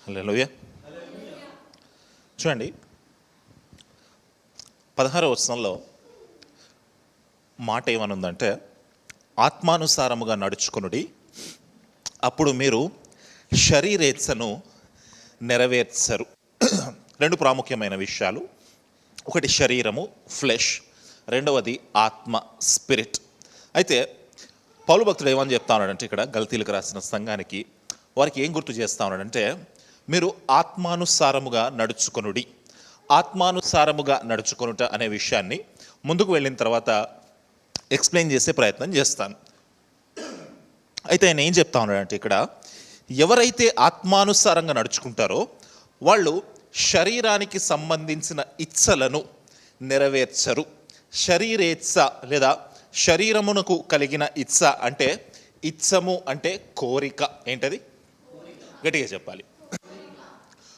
హల్లెలూయా. చూడండి 16వ వచనంలో మాట ఏమనుందంటే, ఆత్మానుసారముగా నడుచుకొనుడి, అప్పుడు మీరు శరీరేచ్ఛను నెరవేర్చరు. రెండు ప్రాముఖ్యమైన విషయాలు. ఒకటి శరీరము, ఫ్లెష్. రెండవది ఆత్మ, స్పిరిట్. అయితే పౌలు భక్తుడు ఏమని చెప్తా ఉన్నాడంటే, ఇక్కడ గలతీలకు రాసిన సంఘానికి వారికి ఏం గుర్తు చేస్తా ఉన్నాడంటే, మీరు ఆత్మానుసారముగా నడుచుకొనుడి. ఆత్మానుసారముగా నడుచుకొనుట అనే విషయాన్ని ముందుకు వెళ్ళిన తర్వాత ఎక్స్ప్లెయిన్ చేసే ప్రయత్నం చేస్తాను. అయితే ఆయన ఏం చెప్తా ఉన్నాడంటే, ఇక్కడ ఎవరైతే ఆత్మానుసారంగా నడుచుకుంటారో వాళ్ళు శరీరానికి సంబంధించిన ఇచ్చలను నెరవేర్చరు. శరీరేచ్ఛ లేదా శరీరమునకు కలిగిన ఇచ్చ అంటే, ఇచ్చము అంటే కోరిక. ఏంటది? గట్టిగా చెప్పాలి.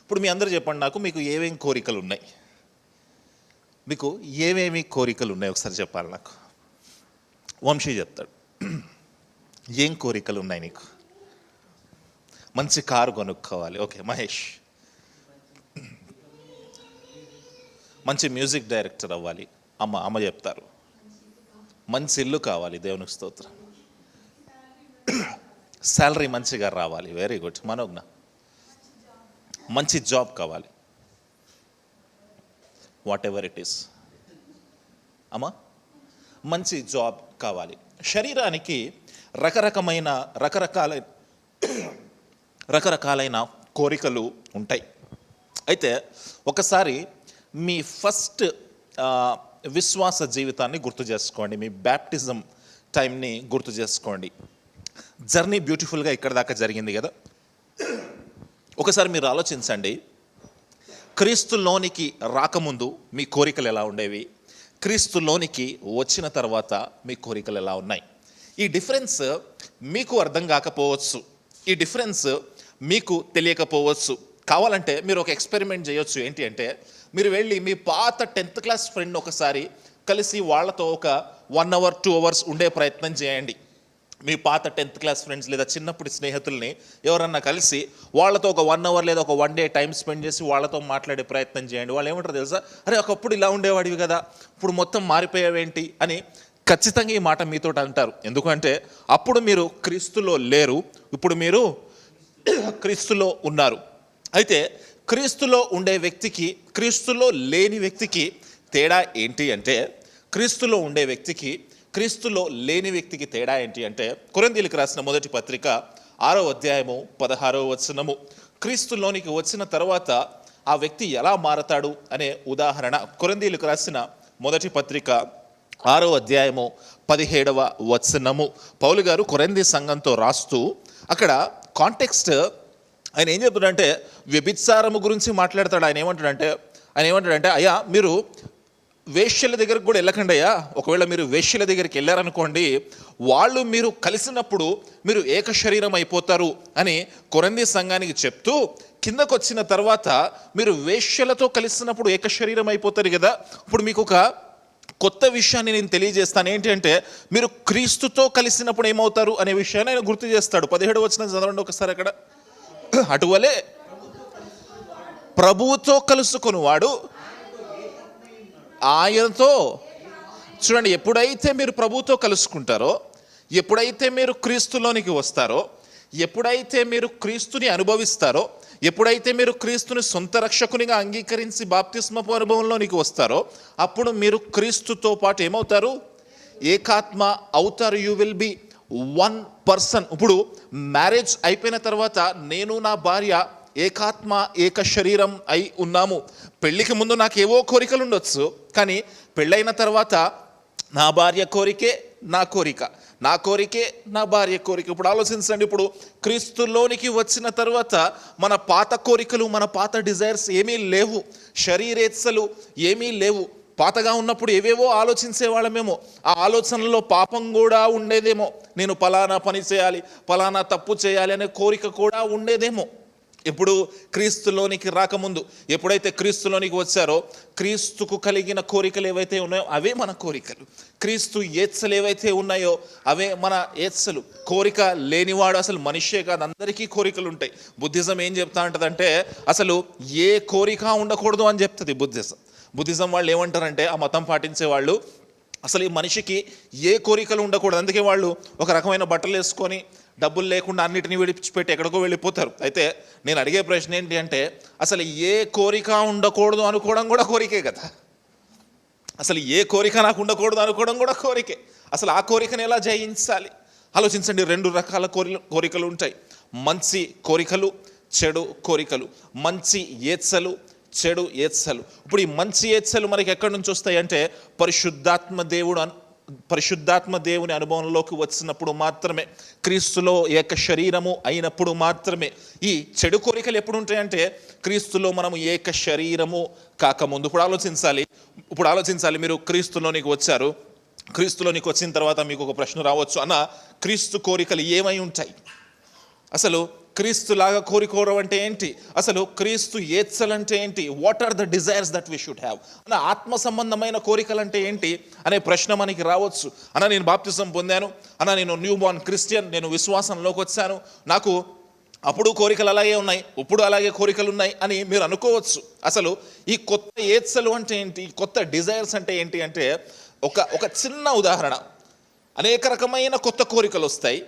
ఇప్పుడు మీ అందరూ చెప్పండి, నాకు మీకు ఏమేమి కోరికలు ఉన్నాయి? మీకు ఏమేమి కోరికలు ఉన్నాయి ఒకసారి చెప్పాలి నాకు. వంశీ చెప్తాడు. ఏం కోరికలు ఉన్నాయి నీకు? మంచి కారు కొనుక్కోవాలి. ఓకే. మహేష్ మంచి మ్యూజిక్ డైరెక్టర్ అవ్వాలి. అమ్మ చెప్తారు. మంచి ఇల్లు కావాలి. దేవునికి స్తోత్రం. శాలరీ మంచిగా రావాలి. Very good. మనోజ్ఞ మంచి జాబ్ కావాలి. వాట్ ఎవర్ ఇట్ ఈస్ అమ్మా, మంచి జాబ్ కావాలి. శరీరానికి రకరకాలైన కోరికలు ఉంటాయి. అయితే ఒకసారి మీ ఫస్ట్ విశ్వాస జీవితాన్ని గుర్తు చేసుకోండి. మీ బ్యాప్టిజం టైంని గుర్తు చేసుకోండి. జర్నీ బ్యూటిఫుల్గా ఇక్కడ దాకా జరిగింది కదా. ఒకసారి మీరు ఆలోచించండి, క్రీస్తులోనికి రాకముందు మీ కోరికలు ఎలా ఉండేవి, క్రీస్తులోనికి వచ్చిన తర్వాత మీ కోరికలు ఎలా ఉన్నాయి. ఈ డిఫరెన్స్ మీకు అర్థం కాకపోవచ్చు, ఈ డిఫరెన్స్ మీకు తెలియకపోవచ్చు. కావాలంటే మీరు ఒక ఎక్స్పెరిమెంట్ చేయొచ్చు. ఏంటి అంటే, మీరు వెళ్ళి మీ పాత 10th క్లాస్ ఫ్రెండ్ ఒకసారి కలిసి వాళ్ళతో ఒక 1 hour 2 hours ఉండే ప్రయత్నం చేయండి. మీ పాత 10th క్లాస్ ఫ్రెండ్స్ లేదా చిన్నప్పటి స్నేహితుల్ని ఎవరన్నా కలిసి వాళ్ళతో ఒక 1 hour లేదా ఒక 1 day టైం స్పెండ్ చేసి వాళ్ళతో మాట్లాడే ప్రయత్నం చేయండి. వాళ్ళు ఏమంటారు తెలుసా? అరే ఒకప్పుడు ఇలా ఉండేవాడివి కదా, ఇప్పుడు మొత్తం మారిపోయావేంటి అని ఖచ్చితంగా ఈ మాట మీతో అంటారు. ఎందుకంటే అప్పుడు మీరు క్రీస్తులో లేరు, ఇప్పుడు మీరు క్రీస్తులో ఉన్నారు. అయితే క్రీస్తులో ఉండే వ్యక్తికి క్రీస్తులో లేని వ్యక్తికి తేడా ఏంటి అంటే, క్రీస్తులో ఉండే వ్యక్తికి క్రీస్తులో లేని వ్యక్తికి తేడా ఏంటి అంటే, కొరింథీయులకు రాసిన మొదటి పత్రిక 6వ అధ్యాయము 16వ వచనము. క్రీస్తులోనికి వచ్చిన తర్వాత ఆ వ్యక్తి ఎలా మారతాడు అనే ఉదాహరణ కొరింథీయులకు రాసిన మొదటి పత్రిక 6వ అధ్యాయము 17వ వచనము. పౌలు గారు కొరింథీ సంఘంతో రాస్తూ అక్కడ కాంటెక్స్ట్ ఆయన ఏం చెప్తాడంటే, వ్యభిచారము గురించి మాట్లాడతాడు. ఆయన ఏమంటాడంటే అయ్యా మీరు వేశ్యల దగ్గరకు కూడా వెళ్ళకండి అయ్యా. ఒకవేళ మీరు వేశ్యల దగ్గరికి వెళ్ళారనుకోండి, వాళ్ళు మీరు కలిసినప్పుడు మీరు ఏక శరీరం అయిపోతారు అని కొరింథీ సంఘానికి చెప్తూ, కిందకు వచ్చిన తర్వాత మీరు వేశ్యలతో కలిసినప్పుడు ఏక శరీరం అయిపోతారు కదా, ఇప్పుడు మీకు ఒక కొత్త విషయాన్ని నేను తెలియజేస్తాను. ఏంటి అంటే, మీరు క్రీస్తుతో కలిసినప్పుడు ఏమవుతారు అనే విషయాన్ని ఆయన గుర్తు చేస్తాడు. 17వ వచనం చదవండి ఒకసారి. అక్కడ అటువలే ప్రభువుతో కలుసుకొనువాడు ఆయనతో. చూడండి, ఎప్పుడైతే మీరు ప్రభువుతో కలుసుకుంటారో, ఎప్పుడైతే మీరు క్రీస్తులోనికి వస్తారో, ఎప్పుడైతే మీరు క్రీస్తుని అనుభవిస్తారో, ఎప్పుడైతే మీరు క్రీస్తుని సొంత రక్షకునిగా అంగీకరించి బాప్తిస్మపు అనుభవంలోనికి వస్తారో, అప్పుడు మీరు క్రీస్తుతో పాటు ఏమవుతారు? ఏకాత్మ అవుతారు. You will be 1 person. ఇప్పుడు మ్యారేజ్ అయిపోయిన తర్వాత నేను నా భార్య ఏకాత్మ ఏక శరీరం అయి ఉన్నాము. పెళ్ళికి ముందు నాకు ఏవో కోరికలు ఉండొచ్చు, కానీ పెళ్ళైన తర్వాత నా భార్య కోరికే నా కోరిక, నా కోరికే నా భార్య కోరిక. ఇప్పుడు ఆలోచించండి, ఇప్పుడు క్రీస్తులోనికి వచ్చిన తర్వాత మన పాత కోరికలు, మన పాత డిజైర్స్ ఏమీ లేవు, శరీరేచ్ఛలు ఏమీ లేవు. పాతగా ఉన్నప్పుడు ఏవేవో ఆలోచించేవాళ్ళమేమో, ఆ ఆలోచనలో పాపం కూడా ఉండేదేమో. నేను పలానా పని చేయాలి, పలానా తప్పు చేయాలి అనే కోరిక కూడా ఉండేదేమో. ఎప్పుడు క్రీస్తులోనికి రాకముందు, ఎప్పుడైతే క్రీస్తులోనికి వచ్చారో క్రీస్తుకు కలిగిన కోరికలు ఏవైతే ఉన్నాయో అవే మన కోరికలు. క్రీస్తు ఏత్సలు ఏవైతే ఉన్నాయో అవే మన ఏత్సలు. కోరిక లేనివాడు అసలు మనిషే కాదు, అందరికీ కోరికలు ఉంటాయి. బుద్ధిజం ఏం చెప్తా ఉంటుందంటే అసలు ఏ కోరిక ఉండకూడదు అని చెప్తుంది బుద్ధిజం వాళ్ళు ఏమంటారంటే, ఆ మతం పాటించే వాళ్ళు అసలు ఈ మనిషికి ఏ కోరికలు ఉండకూడదు. అందుకే వాళ్ళు ఒక రకమైన బట్టలు వేసుకొని డబ్బులు లేకుండా అన్నిటిని విడిచిపెట్టి ఎక్కడికో వెళ్ళిపోతారు. అయితే నేను అడిగే ప్రశ్న ఏంటి అంటే, అసలు ఏ కోరిక ఉండకూడదు అనుకోవడం కూడా కోరికే కదా. అసలు ఏ కోరిక నాకు ఉండకూడదు అనుకోవడం కూడా కోరికే. అసలు ఆ కోరికను ఎలా జయించాలి ఆలోచించండి. 2 రకాల కోరికలు ఉంటాయి. మంచి కోరికలు, చెడు కోరికలు. మంచి ఏత్సలు, చెడు ఏత్సలు. ఇప్పుడు ఈ మంచి ఏత్సలు మనకి ఎక్కడి నుంచి వస్తాయి అంటే పరిశుద్ధాత్మ దేవుని అనుభవంలోకి వచ్చినప్పుడు మాత్రమే, క్రీస్తులో ఏక శరీరము అయినప్పుడు మాత్రమే. ఈ చెడు కోరికలు ఎప్పుడు ఉంటాయంటే క్రీస్తులో మనము ఏక శరీరము కాకముందు. ఇప్పుడు ఆలోచించాలి. మీరు క్రీస్తులోనికి వచ్చారు. క్రీస్తులోనికి వచ్చిన తర్వాత మీకు ఒక ప్రశ్న రావచ్చు, అన్న క్రీస్తు కోరికలు ఏమై ఉంటాయి? అసలు క్రీస్తులాగా కోరుకోవడం అంటే ఏంటి? అసలు క్రీస్తు ఏత్సలంటే ఏంటి? What are the desires that we should have? అన్న ఆత్మ సంబంధమైన కోరికలు అంటే ఏంటి అనే ప్రశ్న మనకి రావచ్చు. అన్న నేను బాప్తిజం పొందాను, అన్న నేను న్యూ బార్న్ క్రిస్టియన్, నేను విశ్వాసంలోకి వచ్చాను, నాకు అప్పుడు కోరికలు అలాగే ఉన్నాయి, ఇప్పుడు అలాగే కోరికలు ఉన్నాయి అని మీరు అనుకోవచ్చు. అసలు ఈ కొత్త ఏత్సలు అంటే ఏంటి, కొత్త డిజైర్స్ అంటే ఏంటి అంటే ఒక చిన్న ఉదాహరణ. అనేక రకమైన కొత్త కోరికలు వస్తాయి,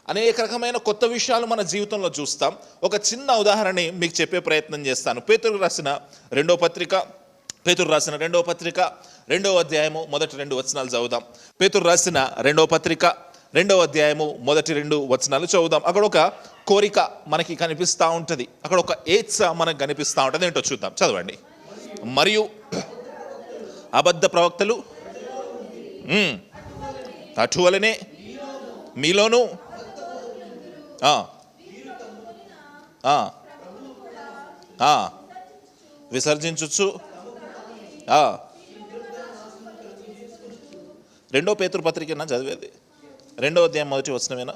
అనేక రకమైన కొత్త విషయాలు మన జీవితంలో చూస్తాం. ఒక చిన్న ఉదాహరణ మీకు చెప్పే ప్రయత్నం చేస్తాను. పేతురు రాసిన రెండవ పత్రిక 2వ అధ్యాయము మొదటి 2 వచనాలు చదువుదాం. పేతురు రాసిన 2వ పత్రిక 2వ అధ్యాయము మొదటి 2 వచనాలు చదువుదాం. అక్కడ ఒక కోరిక మనకి కనిపిస్తూ ఉంటుంది, అక్కడ ఒక ఏత్స మనకు కనిపిస్తూ ఉంటుంది. ఏంటో చూద్దాం, చదవండి. మరియు అబద్ధ ప్రవక్తలు అటువలనే మీలోను విసర్జించు. 2వ పేతురు పత్రికనా చదివేది? 2వ అధ్యాయం మొదటి వచనమేనా?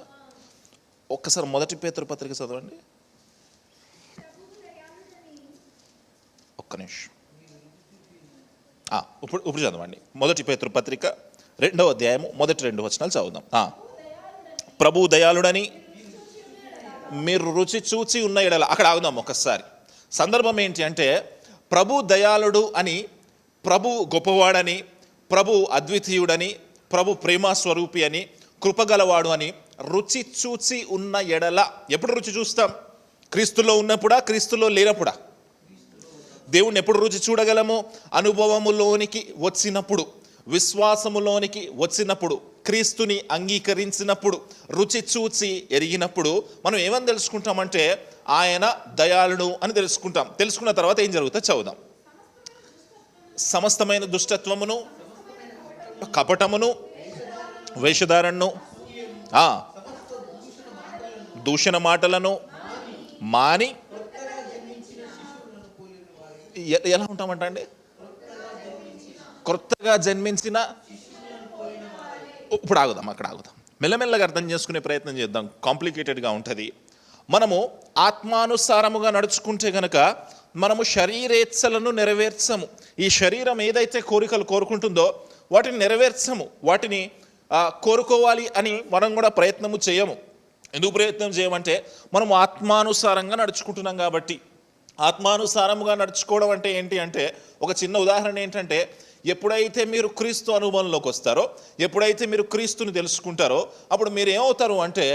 ఒక్కసారి మొదటి పేతురు పత్రిక చదవండి. ఒక్క నిమిషం. ఇప్పుడు చదవండి. మొదటి పేతురు పత్రిక 2వ అధ్యాయము మొదటి 2 వచనాలు చదువుదాం. ప్రభు దయాళుడని మీరు రుచి చూచి ఉన్న ఎడల. అక్కడ ఆగుదాం ఒక్కసారి. సందర్భం ఏంటి అంటే, ప్రభు దయాళుడు అని, ప్రభు గొప్పవాడని, ప్రభు అద్వితీయుడని, ప్రభు ప్రేమ స్వరూపి అని, కృపగలవాడు అని రుచి చూచి ఉన్న ఎడల. ఎప్పుడు రుచి చూస్తాం? క్రీస్తులో ఉన్నప్పుడా, క్రీస్తులో లేనప్పుడా? దేవుణ్ణి ఎప్పుడు రుచి చూడగలము? అనుభవములోనికి వచ్చినప్పుడు, విశ్వాసములోనికి వచ్చినప్పుడు, క్రీస్తుని అంగీకరించినప్పుడు, రుచి చూచి ఎరిగినప్పుడు మనం ఏమని తెలుసుకుంటామంటే ఆయన దయాళుడు అని తెలుసుకుంటాం. తెలుసుకున్న తర్వాత ఏం జరుగుతుందో చదువుదాం. సమస్తమైన దుష్టత్వమును, కపటమును, వేషధారణను, దూషణ మాటలను మాని ఎలా ఉంటామంట అండి? క్రొత్తగా జన్మించిన. ఇప్పుడు అక్కడ ఆగుదాం. మెల్లమెల్లగా అర్థం చేసుకునే ప్రయత్నం చేద్దాం, కాంప్లికేటెడ్గా ఉంటుంది. మనము ఆత్మానుసారముగా నడుచుకుంటే గనక మనము శరీరేచ్ఛలను నెరవేర్చము. ఈ శరీరం ఏదైతే కోరికలు కోరుకుంటుందో వాటిని నెరవేర్చము, వాటిని కోరుకోవాలి అని మనం కూడా ప్రయత్నము చేయము. ఎందుకు ప్రయత్నం చేయమంటే మనము ఆత్మానుసారంగా నడుచుకుంటున్నాం కాబట్టి. ఆత్మానుసారముగా నడుచుకోవడం అంటే ఏంటి అంటే, ఒక చిన్న ఉదాహరణ ఏంటంటే, ఎప్పుడైతే మీరు క్రీస్తు అనుభవంలోకి వస్తారో, ఎప్పుడైతే మీరు క్రీస్తుని తెలుసుకుంటారో, అప్పుడు మీరు ఏమవుతారు అంటే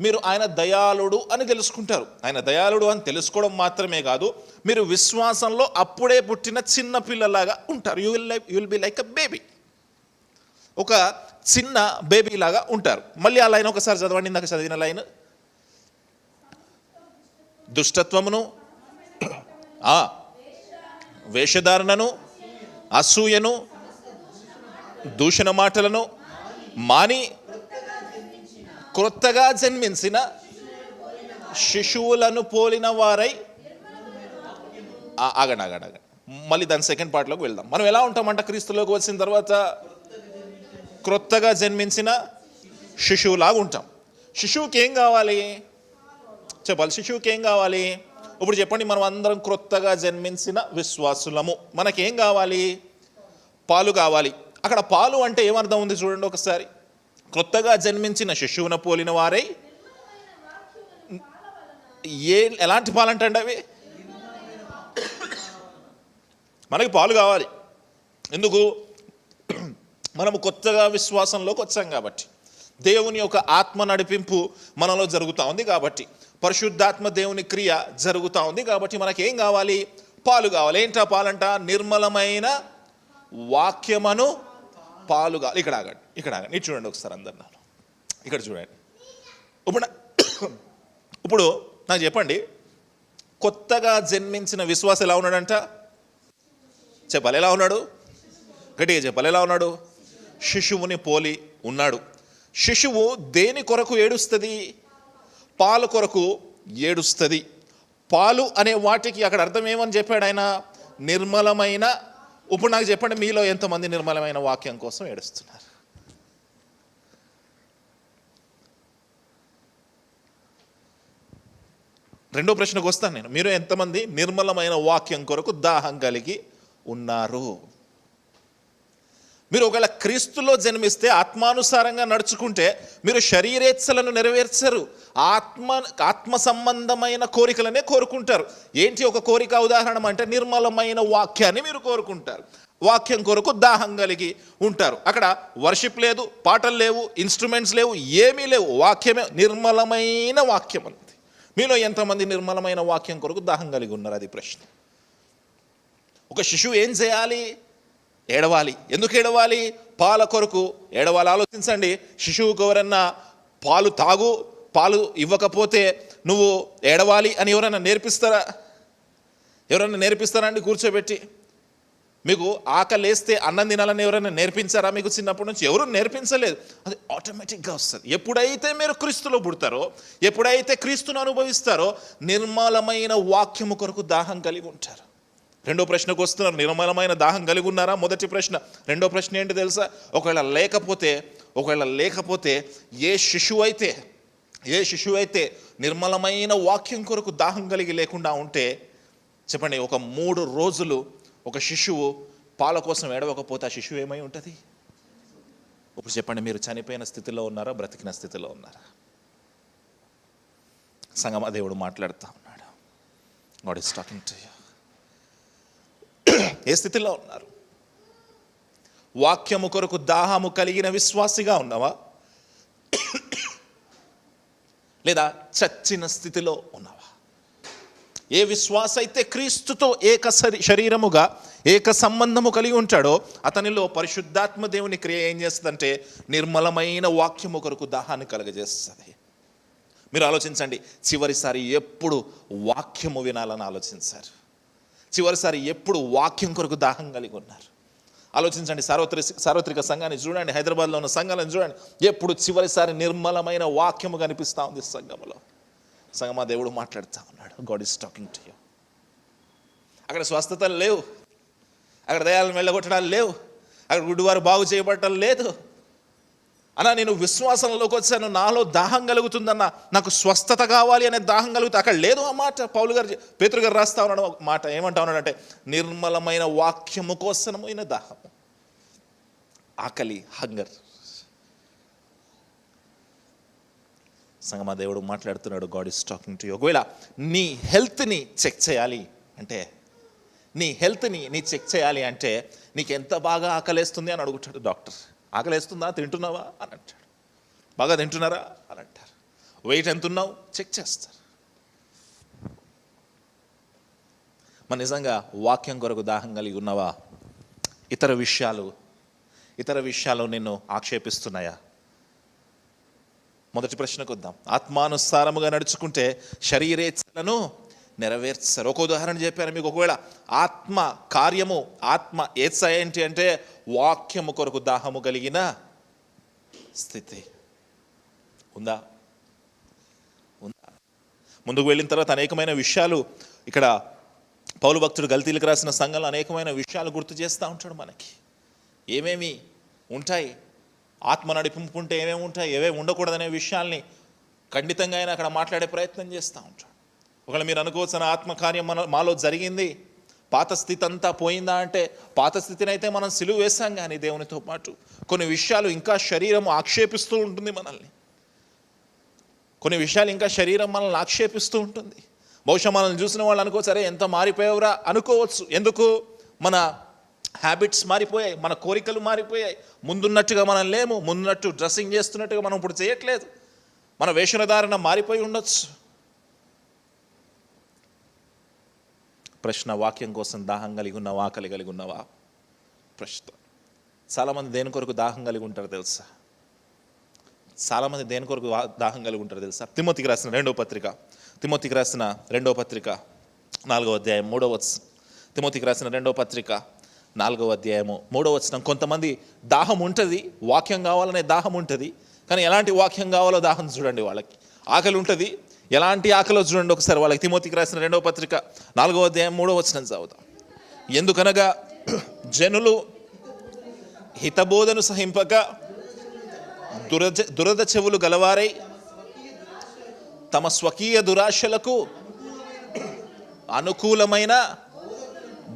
మీరు ఆయన దయాళుడు అని తెలుసుకుంటారు. ఆయన దయాళుడు అని తెలుసుకోవడం మాత్రమే కాదు, మీరు విశ్వాసంలో అప్పుడే పుట్టిన చిన్న పిల్లలాగా ఉంటారు. You will be like a baby. ఒక చిన్న బేబీ లాగా ఉంటారు. మళ్ళీ ఆ లైన్ ఒకసారి చదవండి, ఇందాక చదివిన లైన్. దుష్టత్వమును, వేషధారణను, అసూయను, దూషణ మాటలను మాని క్రొత్తగా జన్మించిన శిశువులను పోలిన వారై. ఆగండి, మళ్ళీ దాని సెకండ్ పార్ట్లోకి వెళ్దాం. మనం ఎలా ఉంటామంట క్రీస్తులోకి వచ్చిన తర్వాత? క్రొత్తగా జన్మించిన శిశువులాగా ఉంటాం. శిశువుకి ఏం కావాలి? చెప్పాలి. శిశువుకి ఏం కావాలి? ఇప్పుడు చెప్పండి, మనం అందరం క్రొత్తగా జన్మించిన విశ్వాసులము, మనకేం కావాలి? పాలు కావాలి. అక్కడ పాలు అంటే ఏమర్థం ఉంది చూడండి ఒకసారి. క్రొత్తగా జన్మించిన శిశువున పోలిన వారై ఎలాంటి పాలు అంటే అవి? మనకి పాలు కావాలి. ఎందుకు? మనము కొత్తగా విశ్వాసంలోకి వచ్చాం కాబట్టి, దేవుని యొక్క ఆత్మ నడిపింపు మనలో జరుగుతూ ఉంది కాబట్టి, పరిశుద్ధాత్మ దేవుని క్రియ జరుగుతూ ఉంది కాబట్టి మనకేం కావాలి? పాలు కావాలి. ఏంటా పాలంట? నిర్మలమైన వాక్యమను పాలు కావాలి. ఇక్కడ ఆగండి, ఇక్కడ ఆగండి, ఇది చూడండి ఒకసారి అందరు నాలో, ఇక్కడ చూడండి. ఇప్పుడు నాకు చెప్పండి, కొత్తగా జన్మించిన విశ్వాసం ఎలా ఉన్నాడంట? చెప్పాలి, ఎలా ఉన్నాడు? గట్టిగా చెప్పాలి, ఎలా ఉన్నాడు? శిశువుని పోలి ఉన్నాడు. శిశువు దేని కొరకు ఏడుస్తుంది? పాలు కొరకు ఏడుస్తుంది. పాలు అనే వాటికి అక్కడ అర్థం ఏమని చెప్పాడు ఆయన? నిర్మలమైన. ఇప్పుడు నాకు చెప్పండి, మీలో ఎంతమంది నిర్మలమైన వాక్యం కోసం ఏడుస్తున్నారు? రెండో ప్రశ్నకు వస్తాను నేను. మీరు ఎంతమంది నిర్మలమైన వాక్యం కొరకు దాహం కలిగి ఉన్నారు? మీరు ఒకవేళ క్రీస్తులో జన్మిస్తే, ఆత్మానుసారంగా నడుచుకుంటే మీరు శరీరేచ్ఛలను నెరవేర్చరు, ఆత్మ సంబంధమైన కోరికలనే కోరుకుంటారు. ఏంటి ఒక కోరిక? ఉదాహరణ అంటే నిర్మలమైన వాక్యాన్ని మీరు కోరుకుంటారు, వాక్యం కొరకు దాహం కలిగి ఉంటారు. అక్కడ వర్షిప్ లేదు, పాటలు లేవు, ఇన్స్ట్రుమెంట్స్ లేవు, ఏమీ లేవు, వాక్యమే, నిర్మలమైన వాక్యం అన్నది. మీలో ఎంతమంది నిర్మలమైన వాక్యం కొరకు దాహం కలిగి ఉన్నారు? అది ప్రశ్న. ఒక శిశువు ఏం చేయాలి? ఏడవాలి. ఎందుకు ఏడవాలి? పాల కొరకు ఏడవాలి. ఆలోచించండి, శిశువుకు ఎవరన్నా పాలు తాగు, పాలు ఇవ్వకపోతే నువ్వు ఏడవాలి అని ఎవరైనా నేర్పిస్తారా? ఎవరైనా నేర్పిస్తారా అండి కూర్చోబెట్టి? మీకు ఆకలేస్తే అన్నం తినాలని ఎవరైనా నేర్పించారా మీకు చిన్నప్పటి నుంచి? ఎవరు నేర్పించలేదు, అది ఆటోమేటిక్గా వస్తుంది. ఎప్పుడైతే మీరు క్రీస్తులో పుడతారో, ఎప్పుడైతే క్రీస్తును అనుభవిస్తారో, నిర్మలమైన వాక్యము కొరకు దాహం కలిగి ఉంటారు. రెండో ప్రశ్నకు వస్తున్నారు, నిర్మలమైన దాహం కలిగి ఉన్నారా? మొదటి ప్రశ్న. రెండో ప్రశ్న ఏంటి తెలుసా? ఒకవేళ లేకపోతే ఏ శిశువు అయితే నిర్మలమైన వాక్యం కొరకు దాహం కలిగి లేకుండా ఉంటే, చెప్పండి, ఒక 3 రోజులు ఒక శిశువు పాల కోసం ఏడవకపోతే ఆ శిశువు ఏమై ఉంటుంది? ఇప్పుడు చెప్పండి, మీరు చనిపోయిన స్థితిలో ఉన్నారా, బ్రతికిన స్థితిలో ఉన్నారా? సంగమా, దేవుడు మాట్లాడుతూ ఉన్నాడు. God is talking to you. ఏ స్థితిలో ఉన్నారు? వాక్యము కొరకు దాహము కలిగిన విశ్వాసిగా ఉన్నావా, లేదా చచ్చిన స్థితిలో ఉన్నావా? ఏ విశ్వాస అయితే క్రీస్తుతో ఏక శరీరముగా ఏక సంబంధము కలిగి ఉంటాడో, అతనిలో పరిశుద్ధాత్మ దేవుని క్రియ ఏం చేస్తుందంటే నిర్మలమైన వాక్యము కొరకు దాహాన్ని కలుగజేస్తుంది. మీరు ఆలోచించండి, చివరిసారి ఎప్పుడు వాక్యము వినాలని ఆలోచించారు? చివరిసారి ఎప్పుడు వాక్యం కొరకు దాహం కలిగి ఉన్నారు? ఆలోచించండి. సార్వత్రిక సంఘాన్ని చూడండి, హైదరాబాద్లో ఉన్న సంఘాలను చూడండి, ఎప్పుడు చివరిసారి నిర్మలమైన వాక్యము కనిపిస్తూ ఉంది సంఘములో. సంగమా, దేవుడు మాట్లాడుతూ ఉన్నాడు. God is talking to you. అక్కడ స్వస్థతలు లేవు, అక్కడ దయాలను వెళ్ళగొట్టడాలు లేవు, అక్కడ గుడ్డివారు బాగు చేయబడటం లేదు. అన్నా, నేను విశ్వాసంలోకి వచ్చాను, నాలో దాహం కలుగుతుందన్న, నాకు స్వస్థత కావాలి అనే దాహం కలుగుతుంది. అక్కడ లేదు ఆ మాట. పేతురు గారు రాస్తా ఉన్నాడు మాట. ఏమంటా ఉన్నాడంటే, నిర్మలమైన వాక్యము కోసమైన దాహము, ఆకలి, హంగర్. సంగమా, దేవుడు మాట్లాడుతున్నాడు. God is talking to you. ఒకవేళ నీ హెల్త్ని చెక్ చేయాలి అంటే, నీకు ఎంత బాగా ఆకలేస్తుంది అని అడుగుతాడు డాక్టర్. ఆకలేస్తుందా, తింటున్నావా అని అంటాడు. బాగా తింటున్నారా అని అంటారు. వెయిట్ ఎంత ఉన్నావు చెక్ చేస్తారు. మరి నిజంగా వాక్యం కొరకు దాహం కలిగి ఉన్నావా? ఇతర విషయాలు నిన్ను ఆక్షేపిస్తున్నాయా? మొదటి ప్రశ్నకు వద్దాం. ఆత్మానుసారముగా నడుచుకుంటే శరీరేచ్ఛలను నెరవేర్చారు. ఒక ఉదాహరణ చెప్పాను మీకు. ఒకవేళ ఆత్మ కార్యము, ఆత్మ ఏచ్ఛ ఏంటి అంటే వాక్యము కొరకు దాహము కలిగిన స్థితి ఉందా? ముందుకు వెళ్ళిన తర్వాత అనేకమైన విషయాలు, ఇక్కడ పౌలు భక్తుడు గల్తీలకు రాసిన సంఘంలో అనేకమైన విషయాలు గుర్తు చేస్తూ ఉంటాడు మనకి. ఏమేమి ఉంటాయి, ఆత్మ నడిపింపుకుంటే ఏమేమి ఉంటాయి, ఏమేమి ఉండకూడదనే విషయాల్ని ఖండితంగా ఆయన అక్కడ మాట్లాడే ప్రయత్నం చేస్తూ ఉంటాడు. ఒకవేళ మీరు అనుకోవచ్చిన ఆత్మకార్యం మాలో జరిగింది, పాత స్థితి అంతా పోయిందా అంటే, పాత స్థితిని అయితే మనం సిలువ వేస్తాం, కానీ దేవునితో పాటు కొన్ని విషయాలు ఇంకా శరీరం ఆక్షేపిస్తూ ఉంటుంది మనల్ని. కొన్ని విషయాలు ఇంకా శరీరం మనల్ని ఆక్షేపిస్తూ ఉంటుంది. బహుశా మనల్ని చూసిన వాళ్ళు అనుకోవచ్చు, సరే ఎంత మారిపోయావురా అనుకోవచ్చు. ఎందుకు? మన హ్యాబిట్స్ మారిపోయాయి, మన కోరికలు మారిపోయాయి. ముందున్నట్టుగా మనం లేము, ముందున్నట్టు డ్రెస్సింగ్ చేస్తున్నట్టుగా మనం ఇప్పుడు చేయట్లేదు. మన వేషధారణ మారిపోయి ఉండొచ్చు. ప్రశ్న, వాక్యం కోసం దాహం కలిగి ఉన్నావా, ఆకలి కలిగి ఉన్నావా? ప్రశ్న. చాలామంది దేని కొరకు దాహం కలిగి ఉంటారు తెలుసా? చాలామంది దేని కొరకు దాహం కలిగి ఉంటారు తెలుసా? తిమోతికి రాసిన రెండవ పత్రిక 4వ అధ్యాయం 3వ వచనం. తిమోతికి రాసిన 2వ పత్రిక 4వ అధ్యాయము 3వ వచనం. కొంతమంది దాహం ఉంటుంది, వాక్యం కావాలనే దాహం ఉంటుంది, కానీ ఎలాంటి వాక్యం కావాలో దాహం చూడండి వాళ్ళకి. ఆకలి ఉంటుంది, ఎలాంటి ఆకలో చూడండి ఒకసారి వాళ్ళకి. తిమోతికి రాసిన 2వ పత్రిక 4వ అధ్యాయం 3వ వచనం చదువుతాం. ఎందుకనగా జనులు హితబోధను సహింపక దురద చెవులు గలవారై తమ స్వకీయ దురాశలకు అనుకూలమైన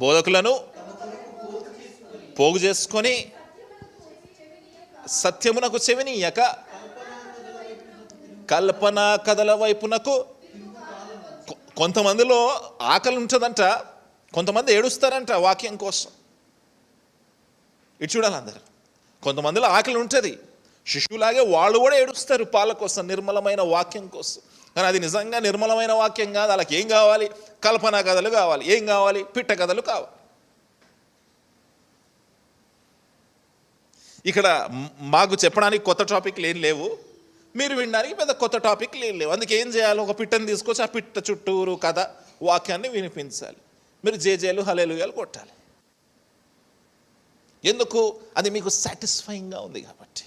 బోధకులను పోగు చేసుకొని సత్యమునకు చెవినీయక కల్పన కథల వైపునకు. కొంతమందిలో ఆకలి ఉంటుందంట, కొంతమంది ఏడుస్తారంట వాక్యం కోసం. ఇటు చూడాలి అందరు. కొంతమందిలో ఆకలి ఉంటుంది, శిశువులాగే వాళ్ళు కూడా ఏడుస్తారు పాల కోసం, నిర్మలమైన వాక్యం కోసం. కానీ అది నిజంగా నిర్మలమైన వాక్యం కాదు. వాళ్ళకి ఏం కావాలి? కల్పనా కథలు కావాలి. ఏం కావాలి? పిట్ట కథలు కావాలి. ఇక్కడ మాకు చెప్పడానికి కొత్త టాపిక్లు ఏం లేవు, మీరు వినడానికి పెద్ద కొత్త టాపిక్లు ఏం లేవు. అందుకే ఏం చేయాలి? ఒక పిట్టని తీసుకొచ్చి ఆ పిట్ట చుట్టూరు కథ వాక్యాన్ని వినిపించాలి. మీరు జేజేలు హల్లెలూయాలు కొట్టాలి. ఎందుకు? అది మీకు సాటిస్ఫైయింగ్గా ఉంది కాబట్టి.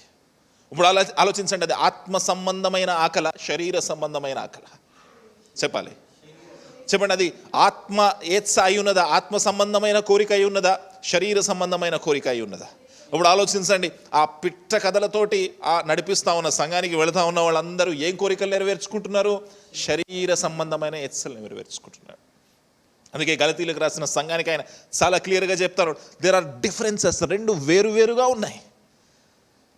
ఇప్పుడు ఆలోచించండి, అది ఆత్మ సంబంధమైన ఆకల, శరీర సంబంధమైన ఆకల? చెప్పాలి, చెప్పండి. అది ఆత్మ ఏత్స అయి ఉన్నదా? ఆత్మ సంబంధమైన కోరిక అయి ఉన్నదా? శరీర సంబంధమైన కోరిక అయి ఉన్నదా? ఇప్పుడు ఆలోచించండి, ఆ పిట్ట కథలతోటి ఆ నడిపిస్తూ ఉన్న సంఘానికి వెళుతూ ఉన్న వాళ్ళందరూ ఏం కోరికలు నెరవేర్చుకుంటున్నారు? శరీర సంబంధమైన ఎత్సలు నెరవేర్చుకుంటున్నారు. అందుకే గలతీలకు రాసిన సంఘానికి ఆయన చాలా క్లియర్గా చెప్తారు, దేర్ ఆర్ డిఫరెన్సెస్. రెండు వేరువేరుగా ఉన్నాయి.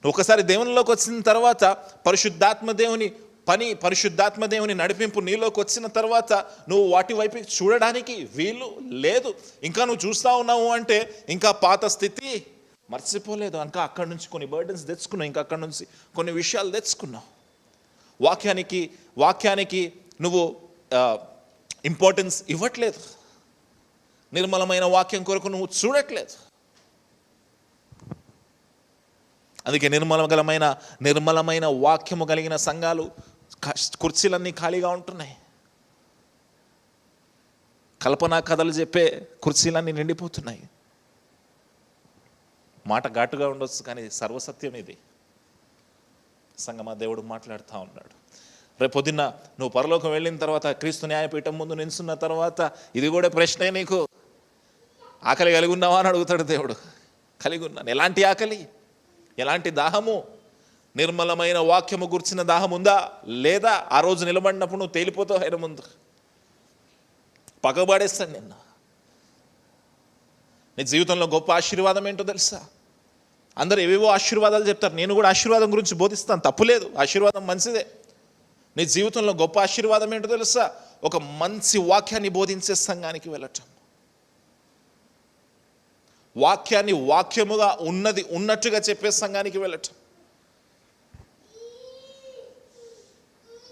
ఒకసారి దేవునిలోకి వచ్చిన తర్వాత పరిశుద్ధాత్మ దేవుని పని, పరిశుద్ధాత్మ దేవుని నడిపింపు నీలోకి వచ్చిన తర్వాత నువ్వు వాటి వైపు చూడడానికి వీలు లేదు. ఇంకా నువ్వు చూస్తూ ఉన్నావు అంటే ఇంకా పాత స్థితి మర్చిపోలేదు. ఇంకా అక్కడి నుంచి కొన్ని బర్డెన్స్ తెచ్చుకున్నావు, ఇంకా అక్కడి నుంచి కొన్ని విషయాలు తెచ్చుకున్నావు. వాక్యానికి నువ్వు ఇంపార్టెన్స్ ఇవ్వట్లేదు. నిర్మలమైన వాక్యం కొరకు నువ్వు చూడట్లేదు. అందుకే నిర్మలమైన వాక్యము కలిగిన సంఘాలు కుర్చీలన్నీ ఖాళీగా ఉంటున్నాయి. కల్పనా కథలు చెప్పే కుర్చీలన్నీ నిండిపోతున్నాయి. మాట ఘాటుగా ఉండొచ్చు, కానీ సర్వసత్యం ఇది. సంగమా, దేవుడు మాట్లాడుతూ ఉన్నాడు. రేపు పొద్దున్న నువ్వు పరలోకం వెళ్ళిన తర్వాత, క్రీస్తు న్యాయపీఠం ముందు నిలుచున్న తర్వాత ఇది కూడా ప్రశ్నే నీకు. ఆకలి కలిగి ఉన్నావా అని అడుగుతాడు దేవుడు. కలిగి ఉన్నాను. ఎలాంటి ఆకలి? ఎలాంటి దాహము? నిర్మలమైన వాక్యము గుర్చిన దాహం ఉందా లేదా? ఆ రోజు నిలబడినప్పుడు నువ్వు తేలిపోతావు. ఆయన ముందు పక్కబడేస్తాను నిన్ను. నీ జీవితంలో గొప్ప ఆశీర్వాదం ఏంటో తెలుసా? అందరూ ఏవేవో ఆశీర్వాదాలు చెప్తారు. నేను కూడా ఆశీర్వాదం గురించి బోధిస్తాను, తప్పులేదు, ఆశీర్వాదం మంచిదే. నీ జీవితంలో గొప్ప ఆశీర్వాదం ఏంటో తెలుసా? ఒక మంచి వాక్యాన్ని బోధించే సంఘానికి వెళ్ళటం. వాక్యాన్ని వాక్యముగా ఉన్నట్టుగా చెప్పే సంఘానికి వెళ్ళటం.